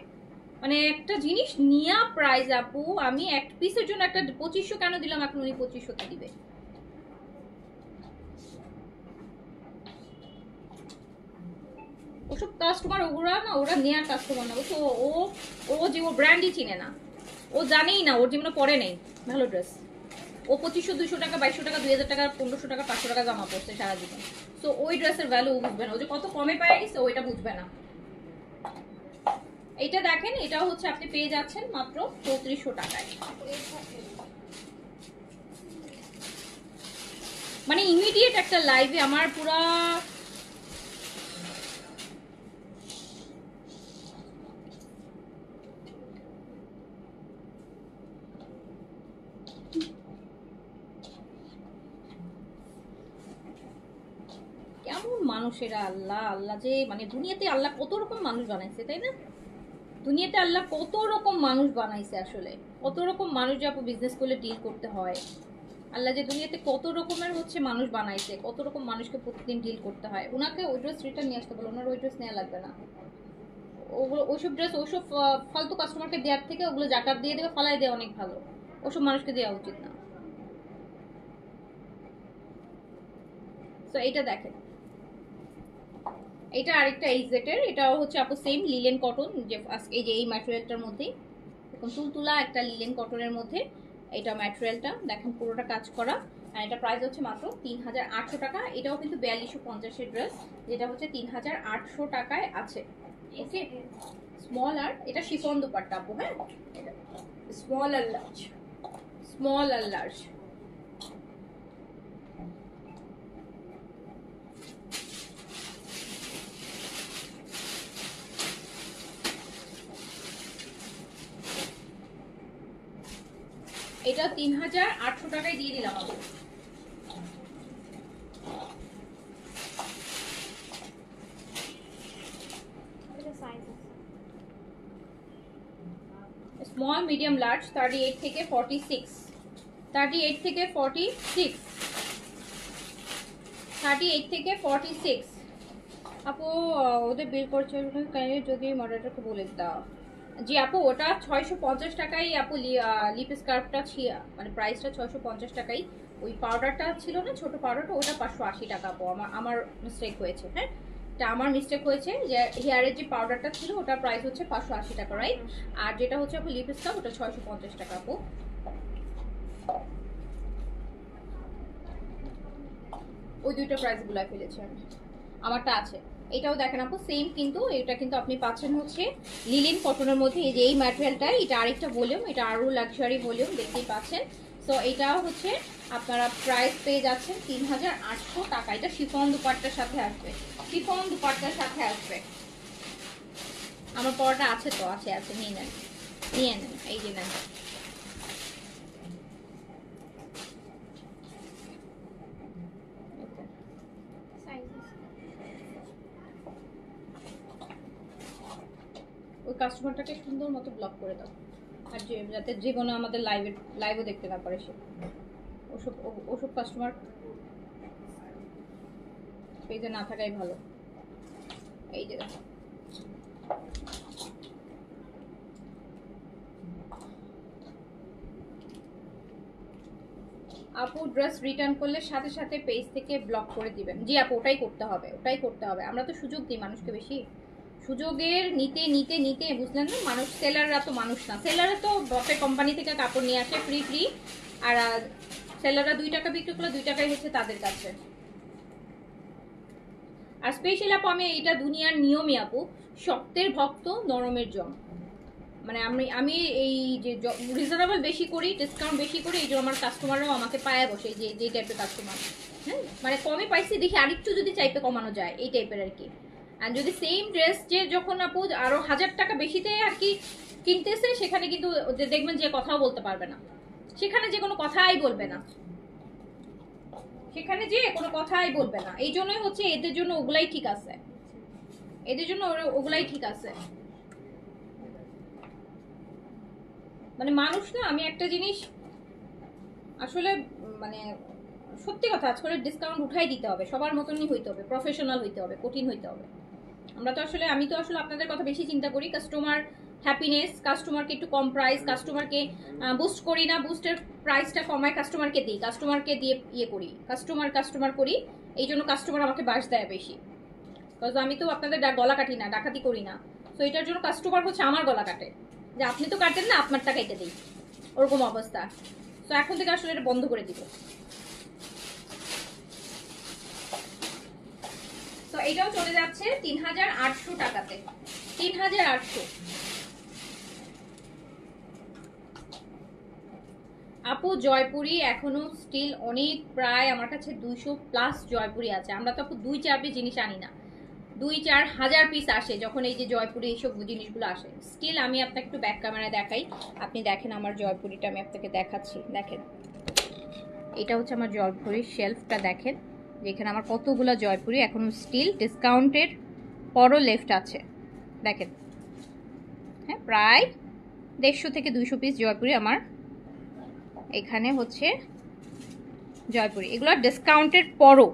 S1: মানে একটা জিনিস নিয়া প্রাইস আপু, আমি এক পিসের জন্য একটা 2500 কেন দিলাম, এখন উনি 2500 দিবে। ওসব কাস্টমার ওরা না, ওরা নেয়ার কাস্টমার না, বুঝছো? ও যে ও ব্র্যান্ডই চিনে না, ও জানেই না, ওর জীবনে পরে নেই ভালো ড্রেস। ও 2500 200 টাকা 2200 টাকা 2000 টাকা 1500 টাকা 500 টাকা জমা পড়ছে সারা জীবন। তো ওই ড্রেসের ভ্যালু ও বুঝবে না, ও যে কত কমে পায় গেছে ওইটা বুঝবে না। এইটা দেখেন, এটাও হচ্ছে আপনি পেয়ে যাচ্ছেন মাত্র 3400 টাকায়। মানে ইমিডিয়েট একটা লাইভে আমার পুরা কেমন মানুষেরা, আল্লাহ আল্লাহ যে মানে দুনিয়াতে আল্লাহ কত রকম মানুষ বানাইছে, তাই না? দুনিয়াতে আল্লাহ কত রকম মানুষ বানাইছে, আসলে কত রকম মানুষ যে আপু বিজনেস করলে ডিল করতে হয়। আল্লাহ যে দুনিয়াতে কত রকমের হচ্ছে মানুষ বানাইছে, কত রকম মানুষকে প্রতিদিন ডিল করতে হয়। ওনাকে ওই ড্রেস রিটার্ন নিয়ে আসতে বলো, ওনার ওই ড্রেস নেওয়া লাগবে না। ওগুলো ওইসব ড্রেস ওইসব ফালতু কাস্টমারকে দেওয়ার থেকে ওগুলো জাকাত দিয়ে দেওয়া, ফালাই দেওয়া অনেক ভালো। ওসব মানুষকে দেওয়া উচিত না। তো এইটা দেখেন, এটা আরেকটা এইচজেটের, এটাও হচ্ছে আপু সেম লিলেন কটন, যে এই যে এই ম্যাটেরিয়ালটার মধ্যেই দেখুন তুলতুলা একটা লিলেন কটনের মধ্যে এটা ম্যাটেরিয়ালটা দেখেন পুরোটা কাজ করা। আর এটা প্রাইস হচ্ছে মাত্র 3800 টাকা। এটাও কিন্তু 4250 ড্রেস, যেটা হচ্ছে 3800 টাকায় আছে। ওকে, স্মল আর এটা শিফন দুপাট্টা আপু, হ্যাঁ, স্মল আর লার্জ, স্মল আর লার্জ। এটা 3800 টাকায় দিয়ে দিলাম আপু। স্মল মিডিয়াম লার্জ 38 থেকে 46, 38 থেকে 46, 38 থেকে 46 আপু। ওদের বিল করছে যদি মডারেটরকে বলে দাও। জি আপু, ওটা 650 টাকাই আপু। লিপ স্কার্ফটা মানে প্রাইসটা 650 টাকাই। ওই পাউডারটা ছিল না, ছোট পাউডারটা, ওটা 580 টাকা আপু। আমার মিস্টেক হয়েছে। হ্যাঁ, এটা আমার মিস্টেক হয়েছে যে হেয়ারের যে পাউডারটা ছিল ওটার প্রাইস হচ্ছে 580 টাকা, রাইট? আর যেটা হচ্ছে আপু লিপ স্কার্ফ, ওটা 650 টাকা আপু। ওই দুইটা প্রাইস গুলাই ফেলেছি আমি। আমারটা আছে, এটাও দেখেন আপু সেম, কিন্তু এটা কিন্তু আপনি পাচ্ছেন হচ্ছে লিলেন কটনের মধ্যে। এই যে এই ম্যাটেরিয়ালটা, এটা আরেকটা ভলিউম, এটা আরও লাক্সারি ভলিউম, দেখতেই পাচ্ছেন। সো এটাও হচ্ছে আপনারা প্রাইস পেয়ে যাচ্ছেন 3800 টাকা। এটা শিফন দুপাট্টার সাথে আসবে, শিফন দুপাট্টার সাথে আসবে। আমার পরটা আছে তো, আছে আছে, নিয়ে নেন, নিয়ে নেন, এই যে নেন। ওই কাস্টমারটাকে সুন্দর মতো ব্লক করে দাও, আর যাতে যে কোনো আমাদের লাইভও দেখতে না পারে সে। ওসব ওসব কাস্টমার পেজে না থাকাই ভালো। এই যে আপু ড্রেস রিটার্ন করলে সাথে সাথে পেজ থেকে ব্লক করে দিবেন। জি আপু, ওটাই করতে হবে, ওটাই করতে হবে। আমরা তো সুযোগ দিই মানুষকে বেশি, সুযোগের নিতে নিতে নিতে, বুঝলেন না? মানুষ, সেলাররা তো মানুষ না। সেলাররা তো বসে কোম্পানি থেকে কাপড় নিয়ে আসে ফ্রি ফ্রি, আর সেলাররা 2 টাকা বিক্রি করলে 2 টাকাই হচ্ছে তাদের কাছে। আর স্পেশাল আপু, আমি এটা দুনিয়ার নিয়মই আপু, শক্তের ভক্ত নরমের জম। মানে আমি এই যে রিজনেবল বেশি করি, ডিসকাউন্ট বেশি করি, এই জন্য আমার কাস্টমাররাও আমাকে পায়ে বসে, যে টাইপের কাস্টমার। হ্যাঁ, মানে কমে পাইছি দেখি আরেকটু যদি চাইতে কমানো যায়, এই টাইপের আর কি। আর যদি সেম ড্রেস যে যখন আপু আরো 1000 টাকা বেশিতে আর কি কিনতেছে, সেখানে কিন্তু দেখবেন যে কথাও বলতে পারবে না, সেখানে যে কোনো কথাই বলবে না, সেখানে যে কোনো কথাই বলবে না। এই জন্যই হচ্ছে এদের জন্য ওগুলাই ঠিক আছে, এদের জন্য ওগুলাই ঠিক আছে। মানে মানুষ না, আমি একটা জিনিস আসলে মানে সত্যি কথা, আজকাল ডিসকাউন্ট উঠাই দিতে হবে, সবার মতনই হইতে হবে, প্রফেশনাল হইতে হবে, কঠিন হইতে হবে। আমরা তো আসলে, আমি তো আসলে আপনাদের কথা বেশি চিন্তা করি, কাস্টমার হ্যাপিনেস, কাস্টমারকে একটু কম প্রাইস, কাস্টমারকে বুস্ট করি না, বুস্টের প্রাইসটা কমায় কাস্টমারকে দিই, কাস্টমারকে দিয়ে ইয়ে করি, কাস্টমার করি। এই জন্য কাস্টমার আমাকে বাস দেয় বেশি, বিকজ আমি তো আপনাদের গলা কাটি না, ডাকাতি করি না। তো এটার জন্য কাস্টমার হচ্ছে আমার গলা কাটে, যে আপনি তো কাটেন না, আপনারটা কেটে দিই, ওরকম অবস্থা। তো এখন থেকে আসলে এটা বন্ধ করে দিব। তো এটাও চলে যাচ্ছে 3800 টাকাতে, 3800। আপু জয়পুরি এখনো স্টিল অনেক, প্রায় আমার কাছে 200+ জয়পুরি আছে। আমরা তো আপু 2-4 পিস জিনিস আনি না, 2-4 হাজার পিস আসে যখন এই যে জয়পুরি এইসব জিনিসগুলো আসে। স্টিল আমি আপনাকে একটু ব্যাক ক্যামেরায় দেখাই, আপনি দেখেন আমার জয়পুরিটা, আমি আপনাকে দেখাচ্ছি। দেখেন, এটা হচ্ছে আমার জয়পুরির শেলফটা, দেখেন যেখানে আমার কতগুলো জয়পুরি এখনো স্টিল ডিসকাউন্টের পরও লেফট আছে। দেখেন, হ্যাঁ, প্রায় 150 থেকে 200 পিস জয়পুরি আমার এখানে হচ্ছে জয়পুরি, এগুলো ডিসকাউন্টের পরও।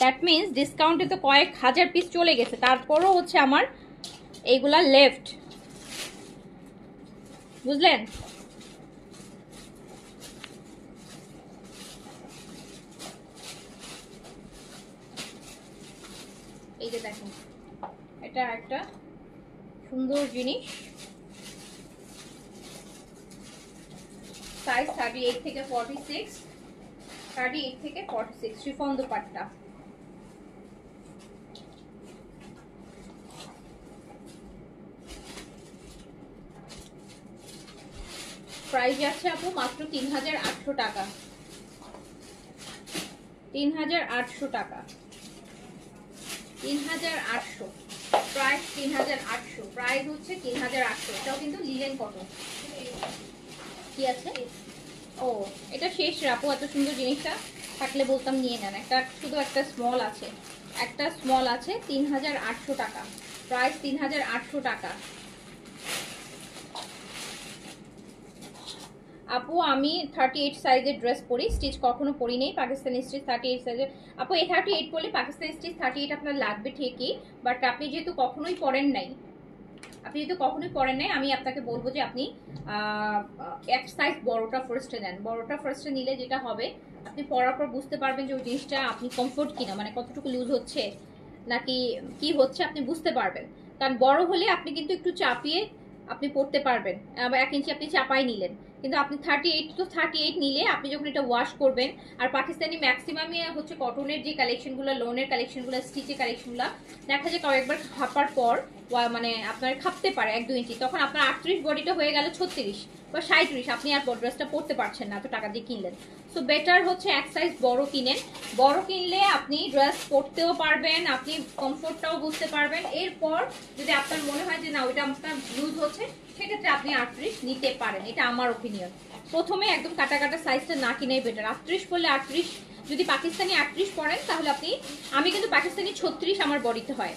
S1: দ্যাট মিনস ডিসকাউন্টে তো কয়েক হাজার পিস চলে গেছে, তারপরও হচ্ছে আমার এইগুলা লেফট, বুঝলেন? এই যে দেখেন, এটা একটা সুন্দর জিনিস, সাইজ 38 থেকে 46, 38 থেকে 46, শিফন দুপাট্টা। প্রাইস যাচ্ছে আপু মাত্র 3800 টাকা, 3800 টাকা, 3800 প্রাইস, 3800 প্রাইস হচ্ছে 3800। এটাও কিন্তু লিলেন কটন। কি আছে? ও, এটা শেষ আপু, এত সুন্দর জিনিসটা থাকলে বলতাম নিয়ে নেন। শুধু একটা স্মল আছে, একটা স্মল আছে, 3800 টাকা প্রাইস, 3800 টাকা। আপু আমি 38 সাইজের ড্রেস পরি, স্টিচ কখনো পরি নেই, পাকিস্তানি স্টিচ 38 সাইজের। আপু এই 38 পরলে পাকিস্তানি স্টিচ 38 আপনার লাগবে ঠিকই, বাট আপনি যেহেতু কখনোই পরেন নাই, আপনি যদি কখনোই পরেন নাই, আমি আপনাকে বলবো যে আপনি এক সাইজ বড়টা ফার্স্টে নেন। বড়টা ফার্স্টে নিলে যেটা হবে, আপনি পরার পর বুঝতে পারবেন যে ওই জিনিসটা আপনি কমফোর্ট কিনা, মানে কতটুকু লুজ হচ্ছে নাকি কি হচ্ছে আপনি বুঝতে পারবেন। কারণ বড় হলে আপনি কিন্তু একটু চাপিয়ে আপনি পড়তে পারবেন, আবার 1 ইঞ্চি আপনি চাপাই নিলেন, কিন্তু আপনি 38 তো 38 নিলে আপনি যখন এটা ওয়াশ করবেন, আর পাকিস্তানি ম্যাক্সিমামই হচ্ছে কটনের যে কালেকশনগুলো, লোনের কালেকশনগুলো, স্টিচের কালেকশনগুলো দেখা যায় কয়েকবার খাপার পর মানে আপনার খাপতে পারে 1-2 ইঞ্চি, তখন আপনার 38 বডিটা হয়ে গেল 36 বা 37, আপনি আর ড্রেসটা পরতে পারছেন না এত টাকা দিয়ে কিনলেন। সো বেটার হচ্ছে এক সাইজ বড় কিনেন। বড় কিনলে আপনি ড্রেস পরতেও পারবেন, আপনি কমফোর্টটাও বুঝতে পারবেন। এরপর যদি আপনার মনে হয় যে না ওইটা আপনার লুজ হচ্ছে, সেক্ষেত্রে আপনি 38 নিতে পারেন, এটা আমার ওপিনিয়ন। প্রথমে একদম কাটা কাটা সাইজটা না কিনেই বেটার। 38 পরলে 38, যদি পাকিস্তানি 38 পরেন তাহলে আপনি, আমি কিন্তু পাকিস্তানি 36 আমার বডিতে হয়,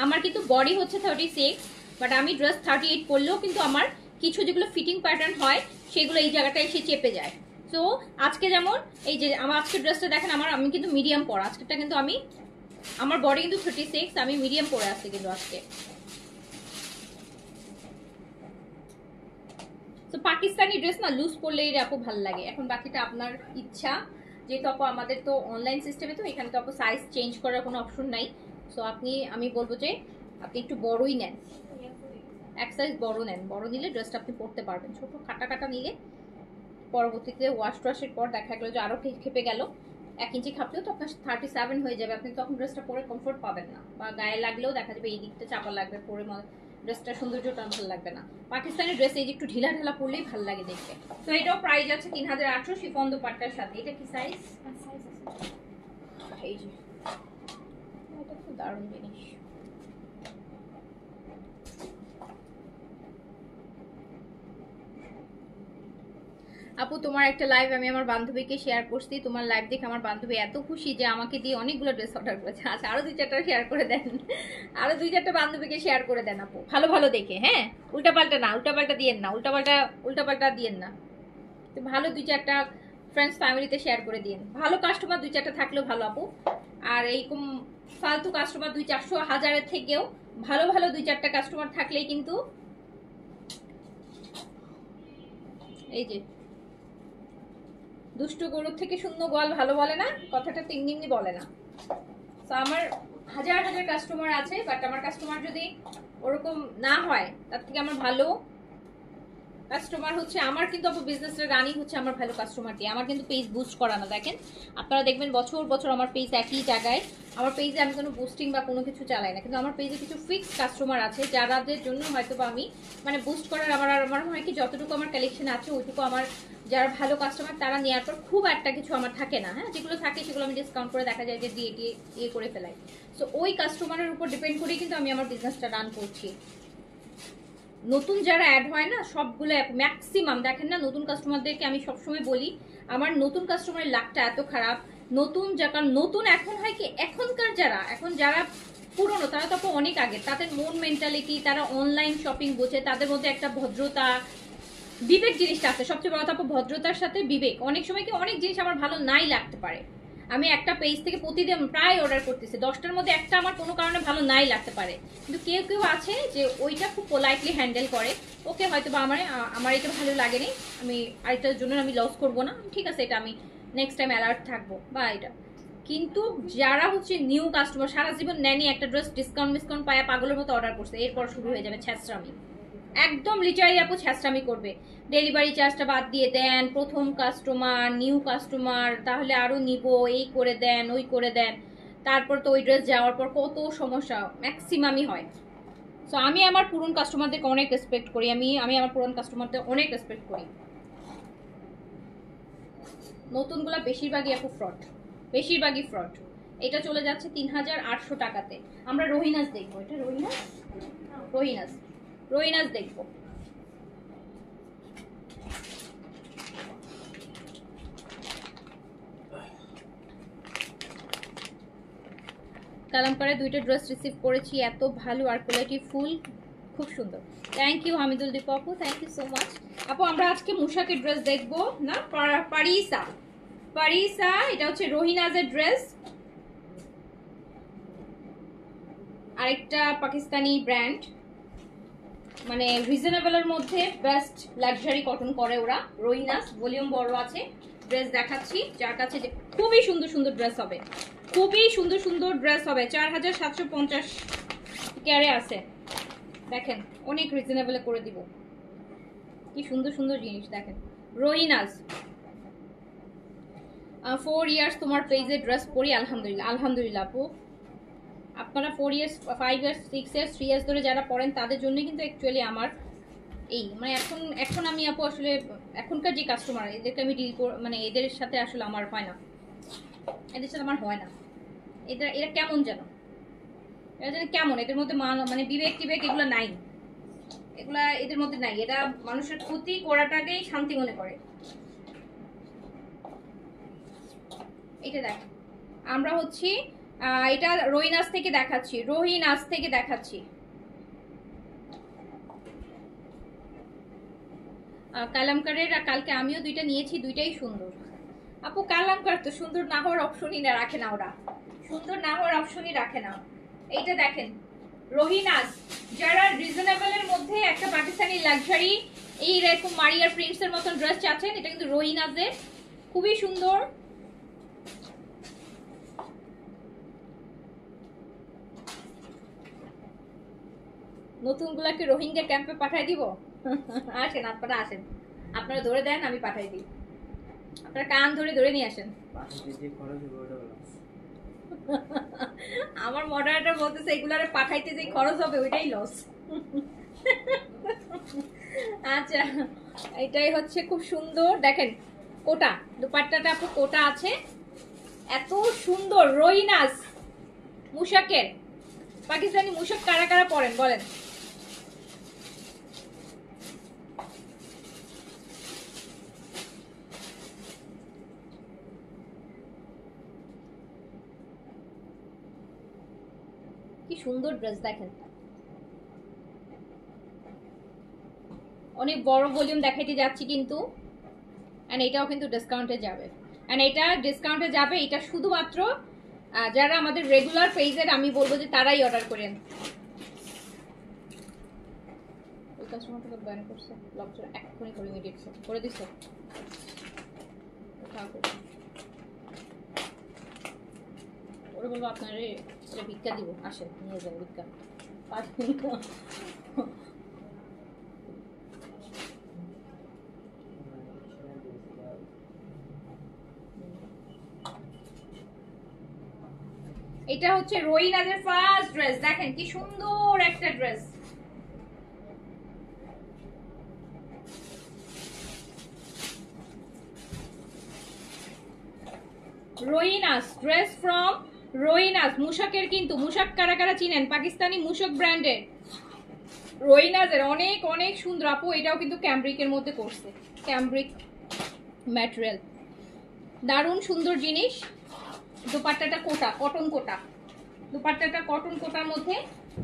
S1: আমার কিন্তু বডি হচ্ছে 36, বাট আমি ড্রেস 38 পরলেও কিন্তু আমার কিছু যেগুলো ফিটিং প্যাটার্ন হয় সেগুলো এই জায়গাটায় এসে চেপে যায়। তো আজকে যেমন এই যে আমার আজকের ড্রেসটা দেখেন, আমি কিন্তু মিডিয়াম পরা, আজকেরটা কিন্তু আমার বডি কিন্তু 36, আমি মিডিয়াম পরে আসছি কিন্তু আজকে। তো পাকিস্তানি ড্রেস না লুজ পরলেই আপু ভালো লাগে। এখন বাকিটা আপনার ইচ্ছা, যেহেতু আপু আমাদের তো অনলাইন সিস্টেমে, তো এখানে তো আপু সাইজ চেঞ্জ করার কোনো অপশন নাই। সো আমি বলবো যে আপনি একটু বড়ই নেন, এক সাইজ বড় নেন। বড় নিলে ড্রেসটা আপনি পরতে পারবেন। ছোট কাটা কাটা নিলে পরবর্তীতে ওয়াশ টোয়াশের পর দেখা গেল যে আরো খেপে গেল, 1 ইঞ্চি খাপলেও তো আপনার 37 হয়ে যাবে, আপনি তখন ড্রেসটা পরে কমফোর্ট পাবেন না, বা গায়ে লাগলেও দেখা যাবে এই দিকটা চাপা লাগবে, পরে ড্রেসটা সৌন্দর্যটা ভালো লাগবে না। পাকিস্তানি ড্রেস এই যে একটু ঢিলা ঢালা পরলেই ভালো লাগে দেখতে। তো এটাও প্রাইস আছে 3800 শিফন দুপাট্টার সাথে। এটা কি সাইজ? এই যে এটা খুব দারুণ জিনিস। আপু তোমার একটা লাইভ আমি আমার বান্ধবীকে শেয়ার করছি, তোমার লাইভ দেখে আমার বান্ধবী এত খুশি যে আমাকে দিয়ে অনেকগুলো ড্রেস অর্ডার করেছে। আচ্ছা আরো 2-4টা শেয়ার করে দেন, আরো 2-4টা বান্ধবীকে শেয়ার করে দেন আপু, ভালো ভালো দেখে। হ্যাঁ, উল্টাপাল্টা না, উল্টাপাল্টা দিয়েন না, উল্টাপাল্টা দিয়েন না, ভালো 2-4টা ফ্রেন্ডস ফ্যামিলিতে শেয়ার করে দিন। ভালো কাস্টমার 2-4টা থাকলেও ভালো আপু, আর এইরকম ফালতু কাস্টমার 200-400 হাজারের থেকেও ভালো ভালো 2-4টা কাস্টমার থাকলেই কিন্তু, এই যে দুষ্ট গরুর থেকে শূন্য গোয়াল ভালো বলে না, কথাটা তিনদিনই বলে না। তো আমার হাজার হাজার কাস্টমার আছে, বাট আমার কাস্টমার যদি ওরকম না হয়, তার থেকে আমার ভালো কাস্টমার হচ্ছে আমার, কিন্তু আপু বিজনেসটা রানিং হচ্ছে আমার ভালো কাস্টমার দিয়ে। আমার কিন্তু পেজ বুস্ট করা না, দেখেন আপনারা দেখবেন বছর বছর আমার পেজ একই জায়গায়, আমার পেজে আমি কোনো বুস্টিং বা কোনো কিছু চালাই না, কিন্তু আমার পেজে কিছু ফিক্সড কাস্টমার আছে যাদের জন্য হয়তো বা আমি মানে বুস্ট করার আমার হয় কি যতটুকু আমার কালেকশন আছে ওইটুকু আমার যারা ভালো কাস্টমার তারা নেওয়ার পর খুব একটা কিছু আমার থাকে না। হ্যাঁ, যেগুলো থাকে সেগুলো আমি ডিসকাউন্ট করে দেখা যায় যে দিয়ে করে ফেলাই। সো ওই কাস্টমারের উপর ডিপেন্ড করেই কিন্তু আমি আমার বিজনেসটা রান করছি। নতুন যারা অ্যাড হয় না সবগুলো ম্যাক্সিমাম দেখেন না, নতুন কাস্টমারদেরকে আমি সবসময় বলি আমার নতুন কাস্টমারের লাকটা এত খারাপ। নতুন কারণ নতুন এখন হয় কি, এখনকার যারা পুরনো তারা তো অনেক আগে, তাদের মন মেন্টালিটি, তারা অনলাইন শপিং বোঝে, তাদের মধ্যে একটা ভদ্রতা বিবেক জিনিসটা আছে। সবচেয়ে বড় কথা ভদ্রতার সাথে বিবেক। অনেক সময় কি অনেক জিনিস আমার ভালো নাই লাগতে পারে, আমি একটা পেজ থেকে প্রতিদিন প্রায় অর্ডার করতেছি, 10টার মধ্যে একটা আমার কোনো কারণে ভালো নাই লাগতে পারে, কিন্তু কেউ কেউ আছে যে ওইটা খুব পোলাইটলি হ্যান্ডেল করে। ওকে হয়তো বা আমার এটা ভালো লাগেনি, আমি আরেকটার জন্য আমি লস করবো না, ঠিক আছে এটা আমি নেক্সট টাইম অ্যালার্ট থাকবো বা এটা। কিন্তু যারা হচ্ছে নিউ কাস্টমার, সারা জীবন নেনি, একটা ড্রেস ডিসকাউন্ট পায় পাগলের মতো অর্ডার করছে, এরপর শুরু হয়ে যাবে ছ্যাঁচড়ামি, একদম লিটারি আপু ছ্যাঁচড়ামি করবে। ডেলিভারি চার্জটা বাদ দিয়ে দেন, প্রথম কাস্টমার নিউ কাস্টমার তাহলে আরো নিব, এই করে দেন ওই করে দেন, তারপর তো ওই ড্রেস যাওয়ার পর কত সমস্যা ম্যাক্সিমামই হয়। সো আমি আমার পুরনো কাস্টমারদেরকে অনেক রেসপেক্ট করি, আমি আমার পুরনো কাস্টমারদের অনেক রেসপেক্ট করি। নতুনগুলা বেশিরভাগই আপু ফ্রড, বেশিরভাগই ফ্রড। এটা চলে যাচ্ছে 3800 টাকাতে। আমরা রহিনাস দেখবো, এটা রহিনাস দেখবো। কালামকারে 2টা ড্রেস রিসিভ করেছি, এত ভালো আর কোয়ালিটি ফুল, খুব সুন্দর। থ্যাংক ইউ হামিদুল দীপ আপু, থ্যাংক ইউ সো মাচ আপু। আমরা আজকে মুশাকের ড্রেস দেখবো না, পারিসা, এটা হচ্ছে রহিনাজের ড্রেস, আরেকটা পাকিস্তানি ব্র্যান্ড। মানে রিজনেবলের মধ্যে বেস্ট লাক্সারি কটন করে ওরা। রোহিনাস ভলিউম বড় আছে। ড্রেস দেখাচ্ছি যার কাছে, যে খুবই সুন্দর সুন্দর ড্রেস হবে, খুবই সুন্দর সুন্দর ড্রেস হবে। 4750 ক্যারে আছে, দেখেন অনেক রিজনেবলে করে দিব। কি সুন্দর সুন্দর জিনিস দেখেন। রোহিনাস 4 ইয়ার্স তোমার পেজে ড্রেস পরি, আলহামদুলিল্লাহ। আলহামদুলিল্লাহ আপু, আপনারা 4 ইয়ার্স 5 ইয়ার্স 6 ইয়ার্স 3 ইয়ার্স ধরে যারা পড়েন তাদের জন্য কিন্তু অ্যাকচুয়ালি আমার এই মানে এখন আমি আপু আসলে এখনকার যে কাস্টমার এদেরকে আমি ডিল মানে এদের সাথে আসলে আমার হয় না, এদের সাথে আমার হয় না। এরা কেমন যেন, এরা যেন কেমন, এদের মধ্যে মানে বিবেক টিবেক এগুলো নাই, এগুলা এদের মধ্যে নাই। এরা মানুষের ক্ষতি করাটাকেই শান্তি মনে করে। এটা দেখ, আমরা হচ্ছি এটা রোহিনাস থেকে দেখাচ্ছি, রোহিনাস থেকে দেখাচ্ছি। কালামকারের কালকে আমিও দুইটা নিয়েছি, দুইটাই সুন্দর আপু। কালামকার তো সুন্দর না হওয়ার অপশনই না রাখে না ওরা, সুন্দর না হওয়ার অপশনই রাখে না। এইটা দেখেন রোহিনাস, যারা রিজনেবলের মধ্যে একটা পাকিস্তানি লাক্সারি এইরকম মারিয়ার প্রিন্সের মতন ড্রেস চাচ্ছেন, এটা কিন্তু রোহিনাসের, খুবই সুন্দর। নতুনগুলাকে রোহিঙ্গা ক্যাম্পে পাঠাই দিব। আসেন আপনারা, আসেন আপনারা ধরে দেন, আমি পাঠাই দিই। আপনারা কান ধরে ধরে নিয়ে আসেন। আমার মডারেটর বলতেছে এগুলারে পাঠাইতে যে খরচ হবে ওইটাই লস। আচ্ছা, এটাই হচ্ছে খুব সুন্দর দেখেন। কোটা দুপাট্টাটা আপু কোটা আছে, এত সুন্দর। রোহিনাস মুশাকের, পাকিস্তানি মুশাক কারা কারা পরেন বলেন? কি সুন্দর ড্রেস দেখেন, অনেক বড় ভলিউম দেখাইতে যাচ্ছি কিন্তু। এন্ড এটাও কিন্তু ডিসকাউন্টে যাবে, এন্ড এটা ডিসকাউন্টে যাবে। এটা শুধুমাত্র যারা আমাদের রেগুলার পেজের, আমি বলবো যে তারাই অর্ডার করেন। ওই কাস্টমারটা ব্যান করছে, ব্লক এক্ষুনি করে ইমিডিয়েট করে দিছো। ওরা বলবো আপনার এটা ভিক্ষা দিব, আসেন নিয়ে যান ভিক্ষা। এটা হচ্ছে রোহিনাজের ফার্স্ট ড্রেস, দেখেন কি সুন্দর একটা ড্রেস। রোহিনাস ড্রেস ফ্রম রোহিনাস, মুশাকের কিন্তু। মুশাক কারা কারা চিনেন? পাকিস্তানি মুশাক ব্র্যান্ডের রোহিনাজের অনেক অনেক সুন্দর আপু। এটাও কিন্তু ক্যামব্রিকের মধ্যে করছে, ক্যামব্রিক ম্যাটেরিয়াল, দারুণ সুন্দর জিনিস। দুপাট্টাটা কোটা, কটন কোটা, দুপাট্টাটা কটন কোটার মধ্যে।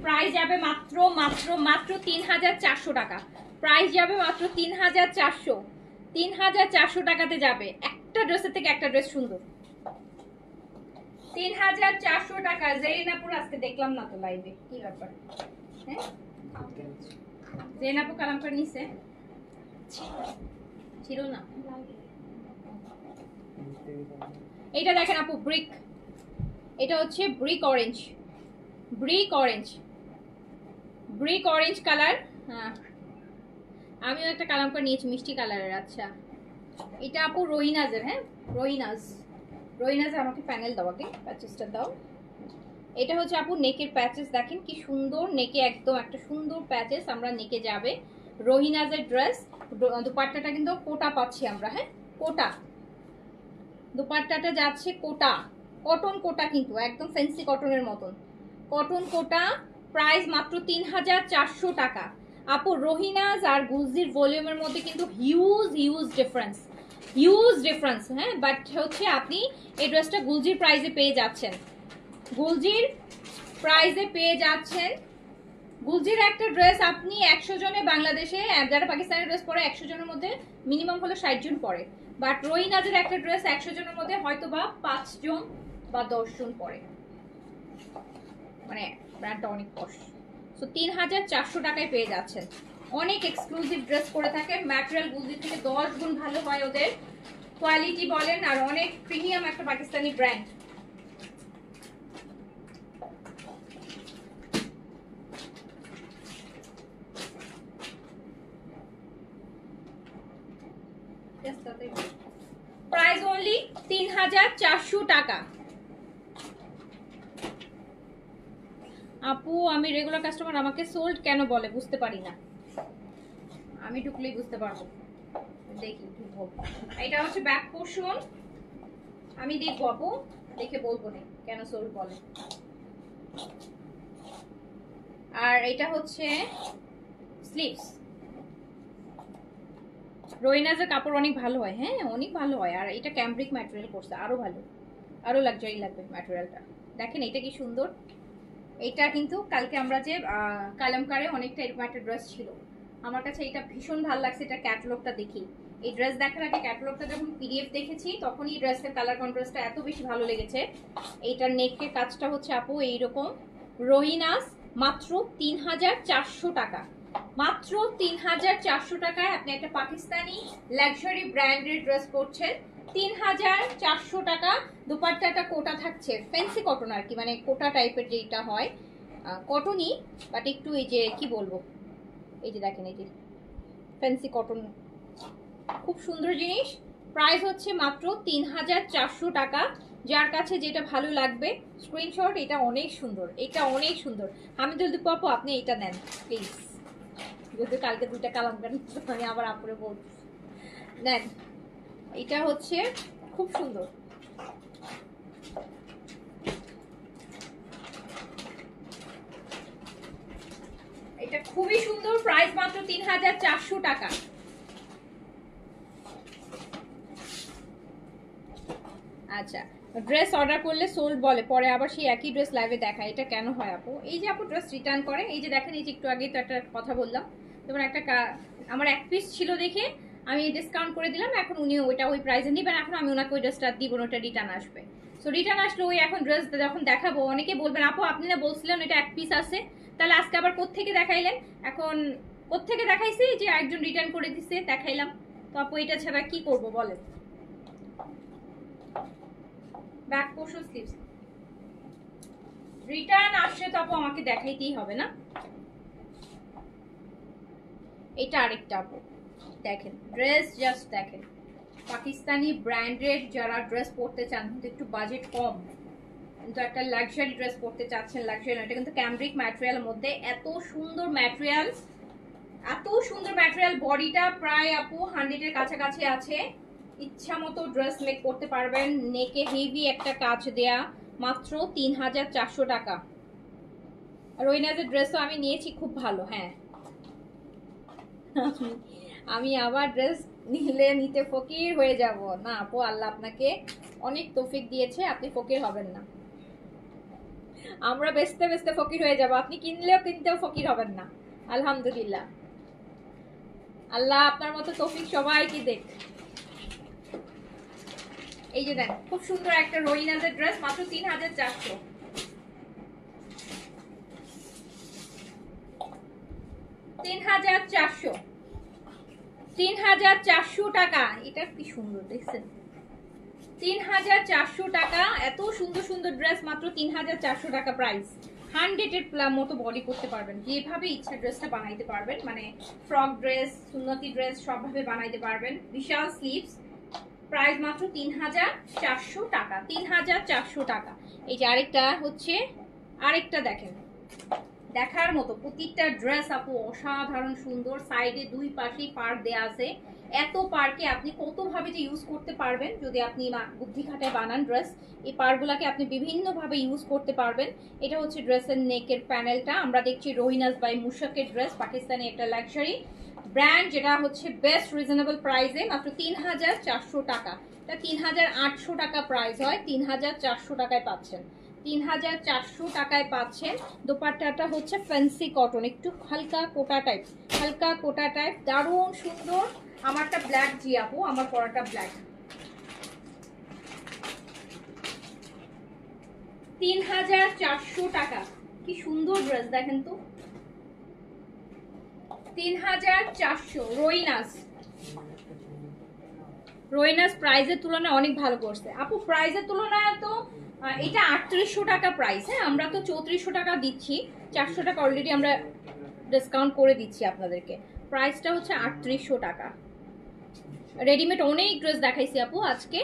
S1: প্রাইস যাবে মাত্র মাত্র মাত্র 3400 টাকা। প্রাইস যাবে মাত্র 3400, 3400 টাকাতে যাবে। একটা ড্রেসের থেকে একটা ড্রেস সুন্দর। 3400 টাকা। জেরিনাপুর আজকে দেখলাম না তো লাইভে, কি ব্যাপার? হ্যাঁ, জেরিনাপুর কালামকার নিছে, ছিল না। এটা দেখেন আপু, ব্রিক, এটা হচ্ছে brick orange, brick orange, brick orange colour. হ্যাঁ, আমিও একটা কালামকার নিয়েছি মিষ্টি কালারের। আচ্ছা, এটা আপু রোহিনাজের। হ্যাঁ, রোহিনাজ, রোহিনাজ আমাকে প্যানেল দাও, আগে প্যাচেসটা দাও। এটা হচ্ছে আপু নেকের প্যাচেস, দেখেন কি সুন্দর। নেকে একদম একটা সুন্দর প্যাচেস আমরা নেকে যাবে। রোহিনাজের ড্রেস। দুপাট্টাটা কিন্তু কোটা পাচ্ছি আমরা। হ্যাঁ, কোটা দুপাট্টাটা যাচ্ছে কোটা, কটন কোটা কিন্তু একদম ফ্যান্সি কটনের মতন কটন কোটা। প্রাইস মাত্র 3400 টাকা আপু। রোহিনাজ আর গুলজির ভলিউমের মধ্যে কিন্তু huge huge difference, huge difference. হ্যাঁ, বাট হচ্ছে আপনি এই ড্রেসটা গুলজির প্রাইসে পেয়ে যাচ্ছেন, গুলজির প্রাইসে পেয়ে যাচ্ছেন। গুলজির একটা ড্রেস আপনি 100 জনে বাংলাদেশে, যারা পাকিস্তানি ড্রেস পরে 100 জনের মধ্যে মিনিমাম হলো 60 জন পরে। বাট রোহিনাজের একটা ড্রেস 100 জনের মধ্যে হয়তো বা 5 জন বা 10 জন পরে, মানে ব্র্যান্ডটা অনেক কষ্ট। তো 3400 টাকায় পেয়ে যাচ্ছেন। অনেক এক্সক্লুসিভ ড্রেস করে থাকে, ম্যাটেরিয়াল বুলজি থেকে 10 গুণ ভালো হয় ওদের, কোয়ালিটি বলেন, আর অনেক প্রিমিয়াম একটা পাকিস্তানি ব্র্যান্ড। প্রাইস অনলি 3400 টাকা। আপু আমি রেগুলার কাস্টমার, আমাকে সোল্ড কেন বলে বুঝতে পারি না। আমি ঢুকলেই বুঝতে পারবো, দেখি ঢুকবো। এটা হচ্ছে ব্যাক পোর্শন, আমি দেখবো আপু, দেখে বলবো না কেন সোল্ড বলে। আর এটা হচ্ছে স্লিভস। রোইনাজের কাপড় অনেক ভালো হয়, হ্যাঁ অনেক ভালো হয়। আর এটা ক্যাম্ব্রিক ম্যাটেরিয়াল করছে, আরো ভালো, আরো লাক্সারি লাগবে ম্যাটেরিয়ালটা। দেখেন এটা কি সুন্দর। এটা কিন্তু কালকে আমরা যে কালামকারে অনেকটা এরকম একটা ড্রেস ছিল, আমার কাছে এটা ভীষণ ভালো লাগছে। এটা ক্যাটালগটা দেখি, এই ড্রেস দেখার আগে ক্যাটালগটা যখন পিডিএফ দেখেছি তখনই ড্রেসের কালার কন্ট্রাস্টটা এত বেশি ভালো লেগেছে। এইটার নেকের কাজটা হচ্ছে আপু এইরকম রোহিনাস, মাত্র 3400 টাকা। মাত্র 3400 টাকায় আপনি একটা পাকিস্তানি লাক্সারি ব্র্যান্ডের ড্রেস পরছেন। 3400 টাকা। দুপাট্টাটা কোটা থাকছে, ফ্যান্সি কটন আর কি, মানে কোটা টাইপের যেটা হয়, কটনই বাট একটু এই যে কি বলবো, এই যে দেখেন এই যে ফ্যান্সি কটন, খুব সুন্দর জিনিস। প্রাইস হচ্ছে মাত্র 3400 টাকা। যার কাছে যেটা ভালো লাগবে স্ক্রিনশট। এটা অনেক সুন্দর, এটা অনেক সুন্দর। হামিদুল পাপু আপনি এটা নেন প্লিজ, যদি কালকে দুইটা কালাম কেন আমি আবার আপুরে বলছি, নেন। এটা হচ্ছে খুব সুন্দর, এটা খুবই সুন্দর। প্রাইস মাত্র 3400 টাকা। আচ্ছা, ড্রেস অর্ডার করলে সোল্ড বলে, পরে আবার সেই একই ড্রেস লাইভে দেখায়, এটা কেন হয় আপু? এই যে আপু ড্রেস রিটার্ন করে, এই যে দেখেন, এই যে একটু আগেই তো একটা কথা বললাম, যেমন একটা আমার এক পিস ছিল দেখে আমি ডিসকাউন্ট করে দিলাম, এখন উনি ওইটা ওই প্রাইসে নিবেন, এখন আমি ওনাকে ওই ড্রেসটা দিব না, ওটা রিটার্ন আসবে। সো রিটার্ন আসলে ওই এখন ড্রেস যখন দেখাবো অনেকে বলবেন আপু আপনি না বলছিলেন এটা এক পিস আছে, তাহলে আজকে আবার কোত্থেকে দেখাইলেন? এখন কোত্থেকে দেখাইছি যে একজন রিটার্ন করে দিচ্ছে দেখাইলাম, তো আপু এটা ছাড়া কি করব বলেন? ব্যাক পোর্শন স্লিভস রিটার্ন আসছে তো আপু আমাকে দেখাইতেই হবে না। এটা আরেকটা আপু দেখেন, ড্রেস জাস্ট দেখেন, পাকিস্তানি ব্র্যান্ডেড যারা ড্রেস পরতে চান কিন্তু একটু বাজেট কম, কিন্তু একটা লাক্সারি ড্রেস পরতে চাচ্ছেন, লাক্সারি এটা কিন্তু ক্যাম্ব্রিক ম্যাটেরিয়ালের মধ্যে, এত সুন্দর ম্যাটেরিয়াল, এত সুন্দর ম্যাটেরিয়াল। বডিটা প্রায় আপু 100 এর কাছাকাছি আছে, ইচ্ছা মতো ড্রেস মেক করতে পারবেন। নেকে হেভি একটা কাজ দেয়া, মাত্র 3400 টাকা। রোহিনাজের ড্রেসও আমি নিয়েছি, খুব ভালো। হ্যাঁ আমি আবার ড্রেস নিতে ফকির হয়ে যাব না আপু, আল্লাহ আপনাকে অনেক তৌফিক দিয়েছে, আপনি ফকির হবেন না। আমরা বেচতে বেচতে ফকির হয়ে যাব, আপনি কিনতেও ফকির হবেন না। আলহামদুলিল্লাহ, আল্লাহ আপনার মতো তৌফিক সবাইকে দেখ। এই যে দেখ, খুব সুন্দর একটা রোহিনাজের ড্রেস, মাত্র 3400। 3400 টাকা। এটা কি সুন্দর দেখছেন, 3400 টাকা। এত সুন্দর সুন্দর ড্রেস মাত্র 3400 টাকা প্রাইস। 100 এর মতো বডি করতে পারবেন, যেভাবে ইচ্ছা ড্রেসটা বানাইতে পারবেন, মানে ফ্রক ড্রেস, সুন্নতি ড্রেস সবভাবে বানাইতে পারবেন। বিশাল স্লিভস, প্রাইস মাত্র 3400 টাকা। 3400 টাকা। এই যে আরেকটা হচ্ছে, আরেকটা দেখেন, দেখার মতো প্রত্যেকটা ড্রেস আপু অসাধারণ সুন্দর। সাইডে দুই পাশেই পার্ক দেয়া আছে, এত পার্কে আপনি কতভাবে যে ইউজ করতে পারবেন যদি আপনি বুদ্ধি খাটায় বানান ড্রেস, এই পার্কগুলোকে আপনি বিভিন্নভাবে ইউজ করতে পারবেন। এটা হচ্ছে ড্রেসের নেকের প্যানেলটা। আমরা দেখছি রোহিনাস বাই মুশাকের ড্রেস, পাকিস্তানি একটা লাক্সারি ব্র্যান্ড, যেটা হচ্ছে বেস্ট রিজনেবল প্রাইসে, মাত্র 3400 টাকা। এটা 3800 টাকা প্রাইস হয়, 3400 টাকায় পাচ্ছেন। 3400 টাকায় পাচ্ছেন। দোপাট্টাটা হচ্ছে ফ্যান্সি কটন, একটু হালকা কোটা টাইপ, হালকা কোটা টাইপ, দারুণ সুন্দর। আমারটা ব্ল্যাক জি আপু, আমার পরাটা ব্ল্যাক। 3400 টাকা। কি সুন্দর ড্রেস দেখেন তো, 3400 রোইনাস। রোইনাস প্রাইসের তুলনায় অনেক ভালো করছে আপু, প্রাইসের তুলনায় তো এটা 3800 টাকা প্রাইস। হ্যাঁ, আমরা তো 3400 টাকা দিচ্ছি, 400 টাকা অলরেডি আমরা ডিসকাউন্ট করে দিচ্ছি আপনাদেরকে। প্রাইসটা হচ্ছে 3800 টাকা। রেডিমেড অনেক ড্রেস দেখাইছি আপু আজকে।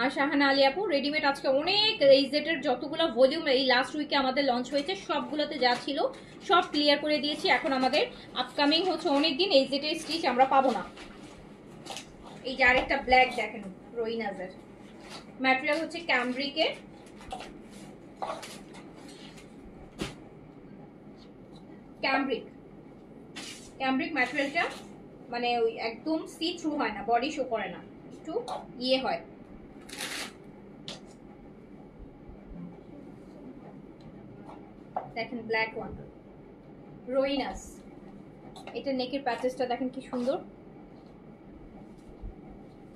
S1: আর শাহানা আলী আপু, রেডিমেড আজকে অনেক, এই জেটের যতগুলো ভলিউম এই লাস্ট উইকে আমাদের লঞ্চ হয়েছে সবগুলোতে যা ছিল সব ক্লিয়ার করে দিয়েছি। এখন আমাদের আপকামিং হচ্ছে অনেক দিন এই জেটের স্টিচ আমরা পাবো না। এই যে আরেকটা ব্ল্যাক দেখেন রোইনাজের, ম্যাটেরিয়াল হচ্ছে ক্যামব্রিকের। ক্যামব্রিক ম্যাটেরিয়ালটা মানে ওই একদম সি থ্রু হয় না, বডি শো করে না, একটু ইয়ে হয়। দেখেন ব্ল্যাক ওয়ান রোইনাস, এটা নেকের প্যাচেসটা দেখেন কি সুন্দর,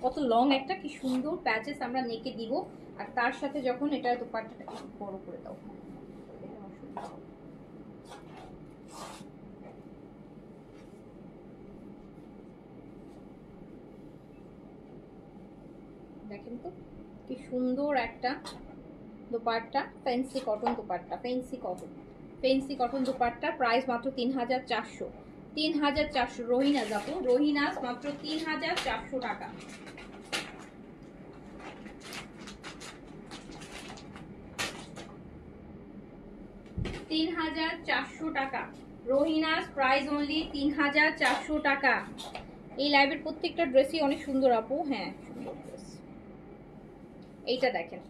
S1: কত লং একটা, কি সুন্দর প্যাচেস আমরা নেকে দিব। আর তার সাথে যখন এটা দোপাট্টাটা একটু বড় করে দাও, দেখেন তো কি সুন্দর একটা dupatta, fancy cotton dupatta, fancy cotton dupatta. Price মাত্র 3400। 3400 রোহিনাস আপু, রোহিনাস মাত্র 3400 টাকা। 3400 টাকা রোহিনাস, প্রাইস অনলি 3400 টাকা। এই লাইভের প্রত্যেকটা ড্রেসই অনেক সুন্দর আপু। হ্যাঁ সুন্দর ড্রেস। এইটা দেখেন,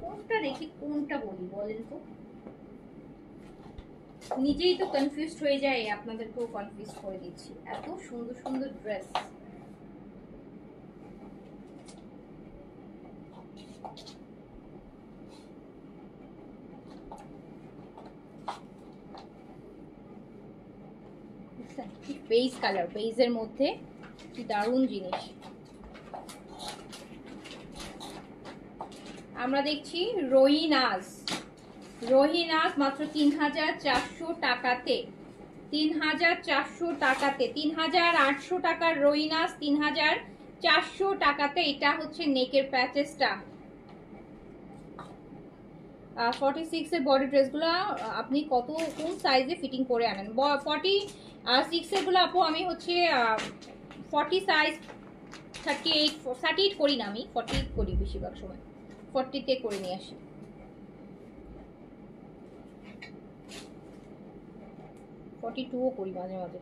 S1: কোনটা রেখে কোনটা বলি বলেন তো, নিজেই তো কনফিউজড হয়ে যায়, আপনাদেরকেও কনফিউজ করে দিচ্ছি, এত সুন্দর সুন্দর ড্রেস। বেজ কালার, বেজের মধ্যে কি দারুণ জিনিস। আমরা দেখছি রোহিনাস, রোহিনাস মাত্র 3400 টাকাতে, 3400 টাকাতে, 3800 টাকার রোহিনাস 3400 টাকাতে। এটা হচ্ছে নেকের প্যাচেসটা। 46 এর বডি ড্রেসগুলো আপনি কত কোন সাইজে ফিটিং করে আনেন? 46 এর গুলো আপু আমি হচ্ছে 40 সাইজ, 38 করি না, আমি 40 করি বেশিরভাগ সময়, 40তে করে নিয়ে আসি। ও করি মাঝে মাঝে।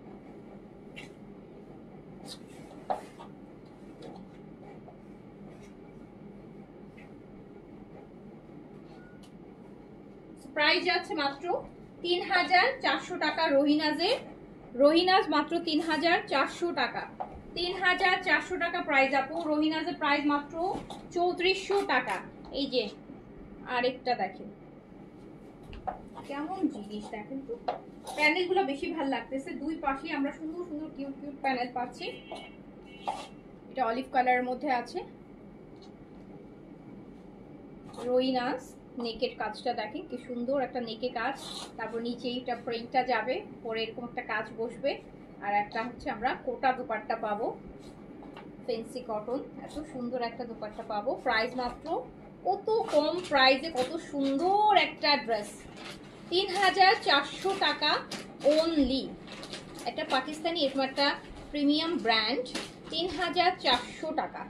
S1: প্রাইস যাচ্ছে মাত্র 3400 টাকা রোহিনাজের। রোহিনাজ মাত্র 3400 টাকা, 3400 টাকা প্রাইস আপু। রোহিনাজের প্রাইস মাত্র 3400 টাকা। এই যে আরেকটা দেখেন কেমন জিনিস, দেখেন তো প্যানেলগুলো বেশি ভালো লাগতেছে। দুই পাশে আমরা সুন্দর সুন্দর কিউট কিউট প্যানেল পাচ্ছি। এটা অলিভ কালারের মধ্যে আছে। রোহিনাজ নেকের কাজটা দেখেন কি সুন্দর, একটা নেকে কাজ, তারপর নিচে এটা প্রিন্টটা যাবে, পরে এরকম একটা কাজ বসবে। আর একটা হচ্ছে আমরা কোটা দুপাট্টা পাবো, ফেন্সি কটন, এত সুন্দর একটা দুপাট্টা পাবো। প্রাইস মাত্র কত কম প্রাইসে কত সুন্দর একটা ড্রেস, 3400 টাকা অনলি। একটা পাকিস্তানি এরকম একটা প্রিমিয়াম ব্র্যান্ড, 3400 টাকা,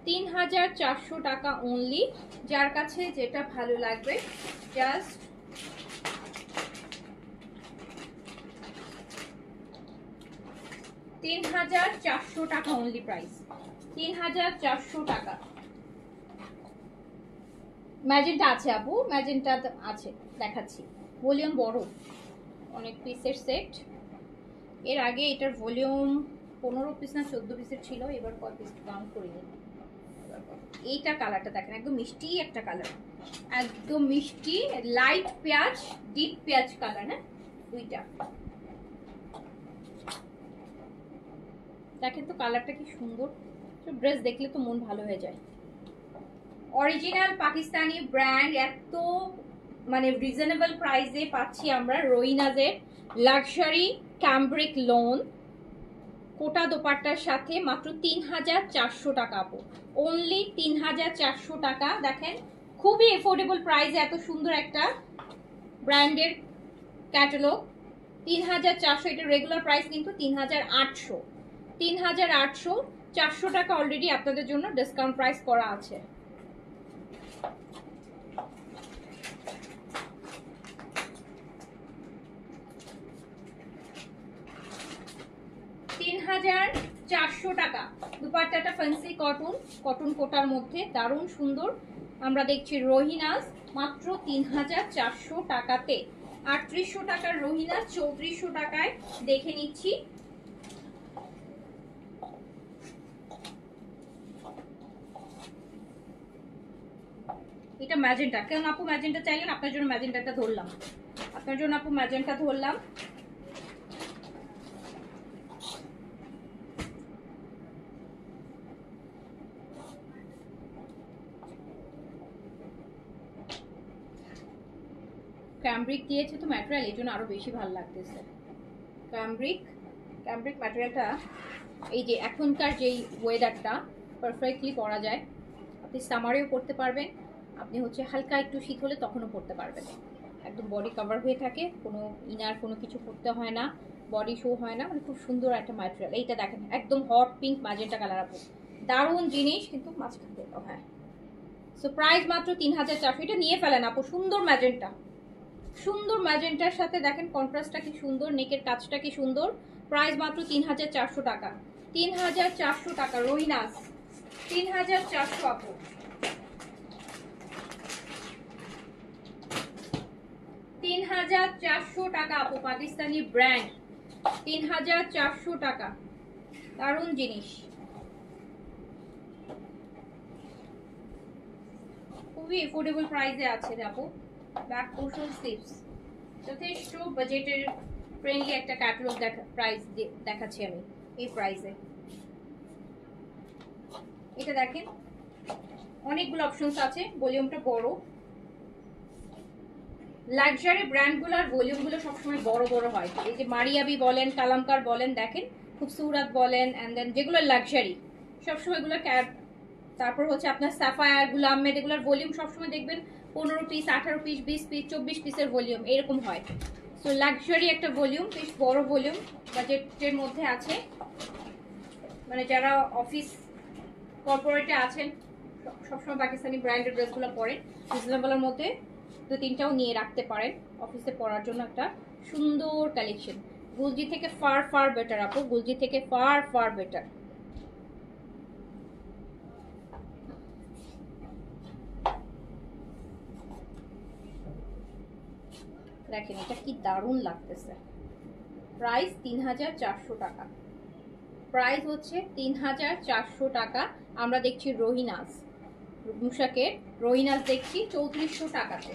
S1: 3400 টাকা অনলি। যার কাছে যেটা ভালো লাগবে জাস্ট $3400 টাকা অনলি প্রাইস, 3400 টাকা। ম্যাজেন্টা আছে আপু, ম্যাজেন্টা আছে, দেখাচ্ছি। ভলিউম বড়, অনেক পিসের সেট। এর আগে এটার ভলিউম 15 পিস না 14 পিসের ছিল, এবার কত পিস কাউন্ট করিনি। এইটা কালারটা দেখেন, একদম মিষ্টি একটা কালার, একদম মিষ্টি লাইট পেঁয়াজ, ডিপ পেঁয়াজ কালার। হ্যাঁ দুইটা দেখেন তো কালারটা কি সুন্দর, ড্রেস দেখলে তো মন ভালো হয়ে যায়। অরিজিনাল পাকিস্তানি ব্র্যান্ড, এত মানে রিজনেবল প্রাইসে পাচ্ছি আমরা রোহিনাজের লাক্সারি ক্যামব্রিক লোন কোটা দোপাট্টার সাথে মাত্র 3400 টাকা আপু, অনলি 3400 টাকা। দেখেন খুবই এফোর্ডেবল প্রাইসে এত সুন্দর একটা ব্র্যান্ডের ক্যাটালগ। 3400, এটা রেগুলার প্রাইস কিন্তু 3800। 3800, 400 টাকা অলরেডি আপনাদের জন্য ডিসকাউন্ট প্রাইস করা আছে। $3400 টাকা। দুপাট্টাটা ফ্যান্সি কটন কোটার মধ্যে দারুণ সুন্দর। আমরা দেখছি রোহিনাস মাত্র 3400 টাকাতে। 3800 টাকার রোহিনাস 3400 টাকায় দেখে নিচ্ছি। এটা ম্যাজেন্টা, কেন আপু ম্যাজেন্টা চাইলেন? আপনার জন্য ম্যাজেন্টাটা ধরলাম, আপনার জন্য আপু ম্যাজেন্টা ধরলাম। ক্যামব্রিক দিয়েছে তো ম্যাটেরিয়াল, এই জন্য আরো বেশি ভালো লাগতেছে। ক্যামব্রিক ম্যাটেরিয়ালটা এই যে এখনকার যেই ওয়েদারটা পারফেক্টলি পরা যায়। আপনি সামারেও পরতে পারবেন, আপনি হচ্ছে হালকা একটু শীত হলে তখনও পরতে পারবেন। একদম বডি কভার হয়ে থাকে, কোনো ইনার কোনো কিছু পরতে হয় না, বডি শো হয় না, মানে খুব সুন্দর একটা ম্যাটেরিয়াল। এইটা দেখেন একদম হট পিঙ্ক ম্যাজেন্টা কালার আপু, দারুণ জিনিস কিন্তু মাঝখান থেকে। হ্যাঁ, সো প্রাইস মাত্র 3400। এটা নিয়ে ফেলেন আপু, সুন্দর ম্যাজেন্টা, সুন্দর ম্যাজেন্টার সাথে দেখেন কন্ট্রাস্টটা কি সুন্দর, নেকের কাজটা কি সুন্দর। প্রাইস মাত্র 3400 টাকা। 3400 টাকা রোহিনাস, 3400 আপু। $3400 টাকা আপু, পাকিস্তানি ব্র্যান্ড, 3400 টাকা, দারুণ জিনিস, খুবই এফোর্ডেবল প্রাইসে আছে আপু। ব্যাক পোর্শন স্লিভস, যথেষ্ট বাজেটের ফ্রেন্ডলি একটা ক্যাটালগ প্রাইস দেখাচ্ছি আমি এই প্রাইসে। এটা দেখেন অনেকগুলো অপশনস আছে, ভলিউমটা বড়। লাক্সারি ব্র্যান্ডগুলোর ভলিউমগুলো সবসময় বড় বড় হয়। এই যে মারিয়াবি বলেন, কালামকার বলেন, দেখেন খুবসুরত বলেন, অ্যান্ড দেন যেগুলো লাক্সারি সবসময় এগুলো তারপর হচ্ছে আপনার সাফায়ার, গুলামেদ, এগুলোর ভলিউম সবসময় দেখবেন 15 পিস, 18 পিস, 20 পিস, 24 পিসের ভলিউম এরকম হয়। সো লাক্সারি একটা ভলিউম, বেশ বড় ভলিউম, বাজেটের মধ্যে আছে। মানে যারা অফিস কর্পোরেটে আছেন, সবসময় পাকিস্তানি ব্র্যান্ডের ড্রেসগুলো পরেন, রিজনেবলের মধ্যে 2-3টাও নিয়ে রাখতে পারেন অফিসে পরার জন্য। একটা সুন্দর কালেকশন, গুলজি থেকে ফার ফার বেটার আপু, গুলজি থেকে ফার ফার বেটার। দেখেন এটা কি দারুণ লাগতেছে। প্রাইস 3400 টাকা, প্রাইস হচ্ছে 3400 টাকা। আমরা দেখছি রোহিনাস, মুশাকের রোহিনাস দেখছি 3400 টাকাতে।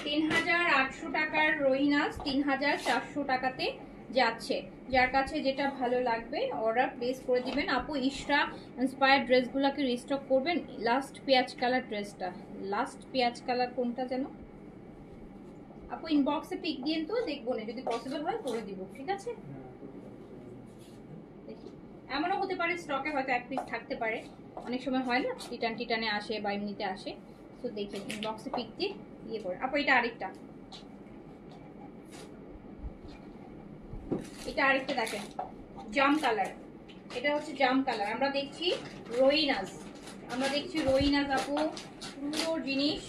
S1: 3800 টাকার রোহিনাস 3400 টাকাতে যাচ্ছে। যার কাছে যেটা ভালো লাগবে অর্ডার প্লেস করে দিবেন আপু। ইশরা ইন্সপায়ার্ড ড্রেসগুলোকে রিস্টক করবেন। লাস্ট পেঁয়াজ কালার ড্রেসটা, লাস্ট পেঁয়াজ কালার কোনটা যেন আপু, ইনবক্সে পিক দিন তো দেখবো না, যদি পসিবল হয় করে দিব, ঠিক আছে? দেখি, এমনও হতে পারে স্টকে হয়তো এক পিস থাকতে পারে, অনেক সময় হয় না টিটানে আসে বা এমনিতে আসে। তো দেখেন ইনবক্সে পিক দিয়ে ইয়ে করে আপু। এটা আরেকটা, এটা আরেকটা দেখেন জাম কালার, এটা হচ্ছে জাম কালার। আমরা দেখছি রোহিনাস, আমরা দেখছি রোহিনাস আপু, সুন্দর জিনিস,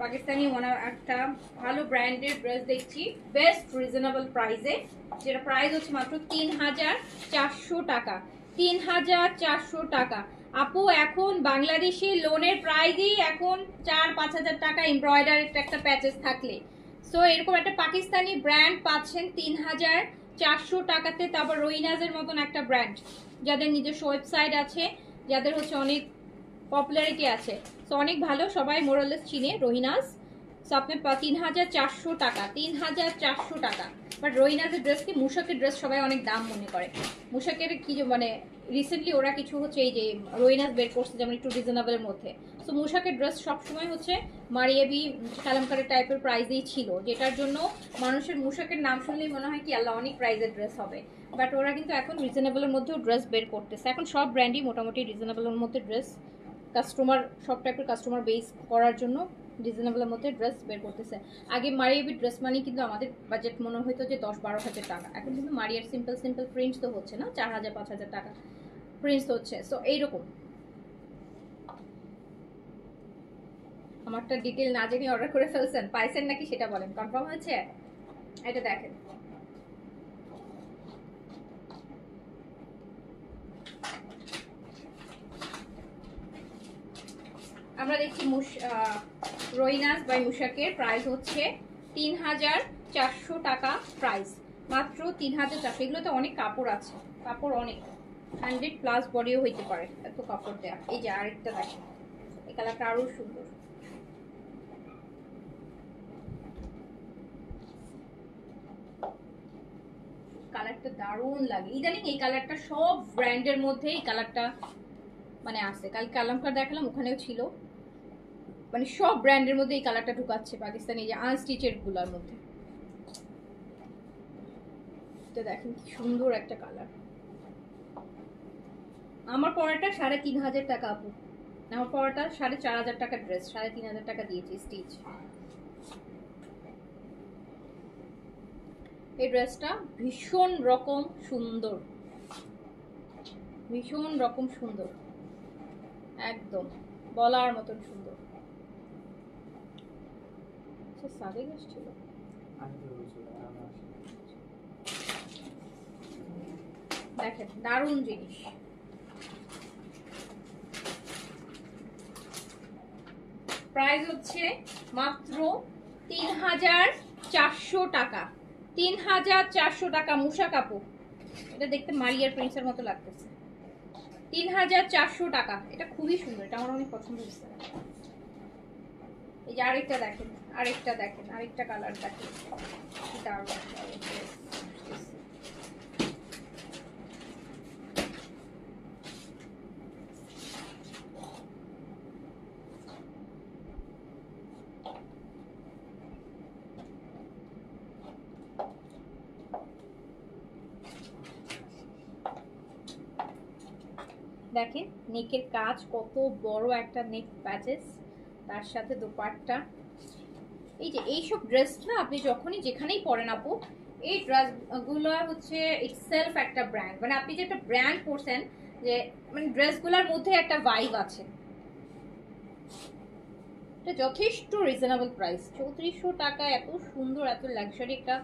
S1: পাকিস্তানি একটা ভালো ব্র্যান্ডের ড্রেস দেখছি বেস্ট রিজনেবল প্রাইসে, যেটা প্রাইস হচ্ছে মাত্র 3400 টাকা। 3400 টাকা আপু। এখন বাংলাদেশি লোনের প্রাইসই এখন 4-5 হাজার টাকা এমব্রয়ডারি একটা প্যাচেস থাকলে। সো এরকম একটা পাকিস্তানি ব্র্যান্ড পাচ্ছেন 3400 টাকাতে। তারপর রোহিনাজের মতন একটা ব্র্যান্ড, যাদের নিজস্ব ওয়েবসাইট আছে, যাদের হচ্ছে অনেক পপুলারিটি আছে, সো অনেক ভালো, সবাই মোরালেস চিনে রোহিনাস। সো আপনি 3400 টাকা, 3400 টাকা। বাট রোহিনাজের ড্রেস কি মুশাকের ড্রেস সবাই অনেক দাম মনে করে। মুশাকের কি মানে রিসেন্টলি ওরা কিছু হচ্ছে এই যে রোহিনাজ বের করছে যেমন একটু রিজনেবলের মধ্যে। সো মুশাকের ড্রেস সবসময় হচ্ছে মারিয়াবি কালামকারের টাইপের প্রাইসেই ছিল, যেটার জন্য মানুষের মুশাকের নাম শুনলেই মনে হয় কি আল্লাহ অনেক প্রাইসের ড্রেস হবে। বাট ওরা কিন্তু এখন রিজনেবলের মধ্যেও ড্রেস বের করতেছে। এখন সব ব্র্যান্ডই মোটামুটি রিজনেবলের মধ্যে ড্রেস কাস্টমার সব টাইপের কাস্টমার বেস করার জন্য রিজনেবলের মধ্যে ড্রেস বের করতেছে। আগে মারিয়াবি ড্রেস মানে কিন্তু আমাদের বাজেট মনে হতো যে 10-12 হাজার টাকা, এখন কিন্তু মারিয়ার সিম্পল সিম্পল প্রিন্টস তো হচ্ছে না 4,000-5,000 টাকা প্রিন্টস হচ্ছে। সো এইরকম আমারটা ডিটেল না জেনে অর্ডার করে ফেলছেন, পাইছেন নাকি সেটা বলেন, কনফার্ম হয়েছে? এটা দেখেন আমরা দেখছি রোহিনাজ বাই মুশাকের প্রাইস হচ্ছে 3,400 টাকা প্রাইস, মাত্র 3,400। এগুলোতে অনেক কাপড় আছে, কাপড় অনেক 100+ বডিও হইতে পারে, এত কাপড় দেয়া। এই যে আরেকটা দেখেন, এই কালারটা আরো সুন্দর, কালারটা দারুণ লাগে। ইদানিং এই কালারটা সব ব্র্যান্ডের মধ্যে এই কালারটা মানে আছে। কাল কালামকার দেখালাম ওখানেও ছিল, মানে সব ব্র্যান্ডের মধ্যে এই কালারটা ঢুকাচ্ছে পাকিস্তানি যে আনস্টিচের গুলার মধ্যে। তো দেখেন কি সুন্দর একটা কালার। আমার পরাটা 3,500 টাকা আপু, আমার পরাটা 4,500 টাকা ড্রেস, 3,500 টাকা দিয়েছি স্টিচ। এই ড্রেসটা ভীষণ রকম সুন্দর, ভীষণ রকম সুন্দর, একদম বলার মতন সুন্দর। সাবেক এসেছিল দেখেন, দারুণ জিনিস। প্রাইস হচ্ছে মাত্র 3,400 টাকা, 3,400 টাকা। মুশা কাপড়, এটা দেখতে মারিয়ার প্রিন্সের মতো লাগতেছে। 3,400 টাকা, এটা খুবই সুন্দর, এটা আমার অনেক পছন্দ হয়েছে। এই যে আরেকটা দেখেন, আরেকটা দেখেন, আরেকটা কালার দেখেন, দেখেন নেকের কাজ কত বড় একটা নেক প্যাচেস, তার সাথে দোপাট্টা। এই যে এইসব ড্রেস না আপনি যখনই যেখানেই পরেন আপু, এই ড্রেসগুলো হচ্ছে ইটসেলফ একটা ব্র্যান্ড, মানে আপনি যে একটা ব্র্যান্ড পরছেন, যে মানে ড্রেসগুলোর মধ্যে একটা ভাইব আছে। এটা যথেষ্ট রিজনেবল প্রাইস, 3,400 টাকা, এত সুন্দর এত লাক্সারি একটা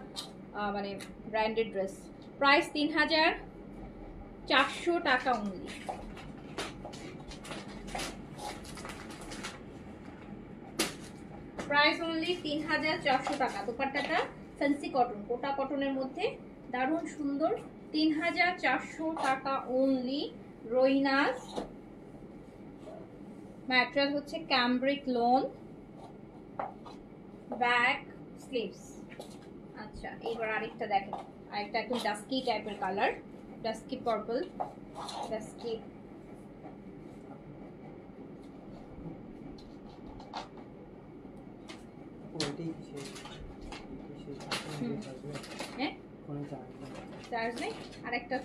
S1: মানে ব্র্যান্ডেড ড্রেস। প্রাইস 3,400 টাকা অনলি। প্রাইস অনলি 3,400 টাকা। দোপাট্টাটা ফ্যান্সি কটন, কোটা কটনের মধ্যে দারুণ সুন্দর, 3,400 টাকা অনলি। রোহিনাজ ম্যাটেরিয়াল হচ্ছে ক্যামব্রিক লোন, ব্যাক স্লিভস। আচ্ছা এইবার আরেকটা দেখেন, আরেকটা একদম ডাস্কি টাইপের colour, dusky purple, dusky charge নেই। আরেকটা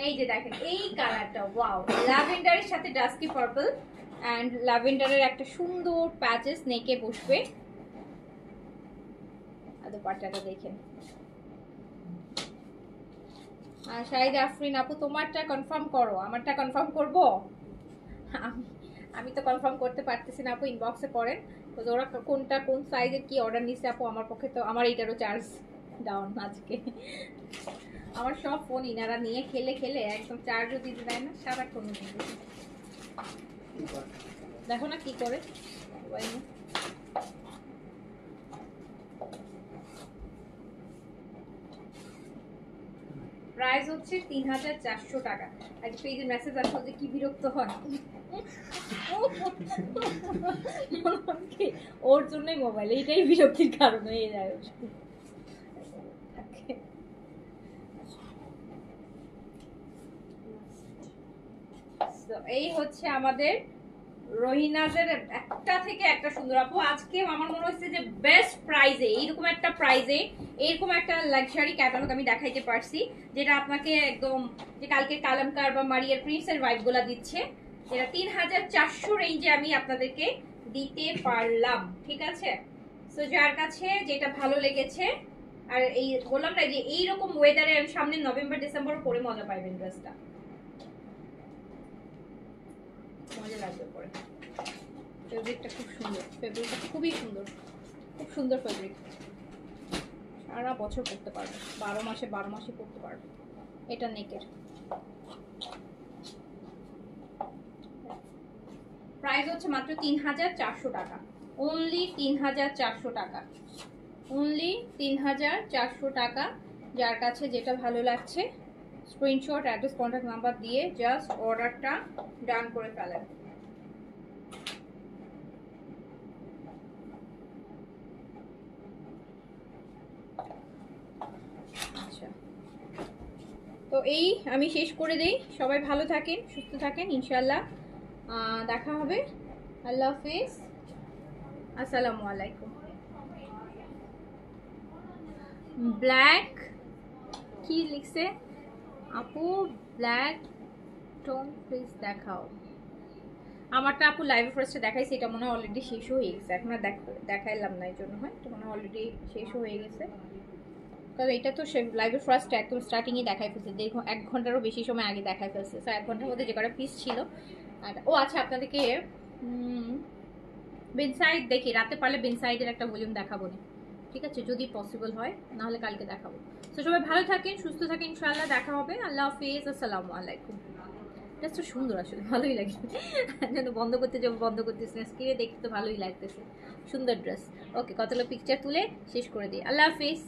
S1: এই যে দেখেন এই কালারটা, ওয়াও, ল্যাভেন্ডারের সাথে ডাস্কি পার্পল এন্ড ল্যাভেন্ডারের একটা সুন্দর প্যাচেস নেকে বসবে। আর দোপাট্টাটা দেখেন। আর শাহিদ আফরিন আপু তোমারটা কনফার্ম করো, আমারটা কনফার্ম করব? আমি তো কনফার্ম করতে পারতেছি না আপু, ইনবক্সে করেন। তো ওরা কোনটা কোন সাইজের কি অর্ডার নিচ্ছে আপু, আমার পক্ষে তো আমার এইটারও চার্জ ডাউন আজকে। আমার সব ফোন ইনারা নিয়ে খেলে খেলে একদম চার্জও দিতে দেয় না, সারাক্ষণ দেখো না কি করে। প্রাইস হচ্ছে 3,400 টাকা। আজ পেজে মেসেজ আসলে যে কি বিরক্ত হয়, ওর জন্যই মোবাইল, এইটাই বিরক্তির কারণ হয়ে যায়। এই হচ্ছে আমাদের রহিনাজের একটা থেকে একটা সুন্দর। আপু আজকে আমার মনে হচ্ছে যে বেস্ট প্রাইজে, এইরকম একটা প্রাইজে এরকম একটা লাক্সারি ক্যাটালগ আমি দেখাইতে পারছি, যেটা আপনাকে একদম যে কালকে কালামকার বা মারিয়ার প্রিন্সের ভাইবগুলা দিচ্ছে, যেটা 3400 রেঞ্জে আমি আপনাদেরকে দিতে পারলাম। ঠিক আছে, সো যার কাছে যেটা ভালো লেগেছে, আর এই বললাম না যে এইরকম ওয়েদারে আমি সামনে নভেম্বর ডিসেম্বর পরে মজা পাইবেন ড্রেসটা, মজা লাগবে পরে। ফেব্রিকটা খুব সুন্দর, ফেব্রিকটা খুবই সুন্দর, খুব সুন্দর ফেব্রিক, সারা বছর পরতে পারবে, 12 মাসে 12 মাসে পরতে পারবে। এটা নেকের প্রাইস হচ্ছে মাত্র 3400 টাকা, অনলি 3400 টাকা, অনলি 3400 টাকা। যার কাছে যেটা ভালো লাগছে স্ক্রিনশট, অ্যাড্রেস, কন্ট্যাক্ট নাম্বার দিয়ে জাস্ট অর্ডারটা ডান করে ফেলেন। আচ্ছা, তো এই আমি শেষ করে দেই। সবাই ভালো থাকেন, সুস্থ থাকেন, ইনশাল্লাহ দেখা হবে। আল্লাহ হাফেজ, আসসালামু আলাইকুম। ব্ল্যাক কি লিখছে আপু? ব্ল্যাক টোন প্লিজ দেখাও। আমারটা আপু লাইভ ফার্স্টে দেখাইছি, এটা মনে হয় অলরেডি শেষ হয়ে গেছে, এখন আর দেখাইলাম না, এই জন্য হয় এটা মনে হয় অলরেডি শেষ হয়ে গেছে। কারণ এটা তো লাইভের ফার্স্ট একদম স্টার্টিংয়ে দেখাই ফেলছে, দেখুন 1 ঘন্টারও বেশি সময় আগে দেখাই ফেলছে। সো 1 ঘন্টার মধ্যে যে কটা পিস ছিল। আর ও আচ্ছা, আপনাদেরকে বিনসাইড দেখি, রাতে পারলে বিনসাইডের একটা ভলিউম দেখাবো না, ঠিক আছে, যদি পসিবল হয়, নাহলে কালকে দেখাবো। তো সবাই ভালো থাকেন, সুস্থ থাকেন, ইনশাআল্লাহ দেখা হবে। আল্লাহ হাফেজ, আসসালামু আলাইকুম। এটা তো সুন্দর, আসলে ভালোই লাগে, যেন বন্ধ করতে যাবো, বন্ধ করতেছি না, স্ক্রিনে দেখতে তো ভালোই লাগতেছে, সুন্দর ড্রেস। ওকে, কতগুলো পিকচার তুলে শেষ করে দিই। আল্লাহ হাফেজ।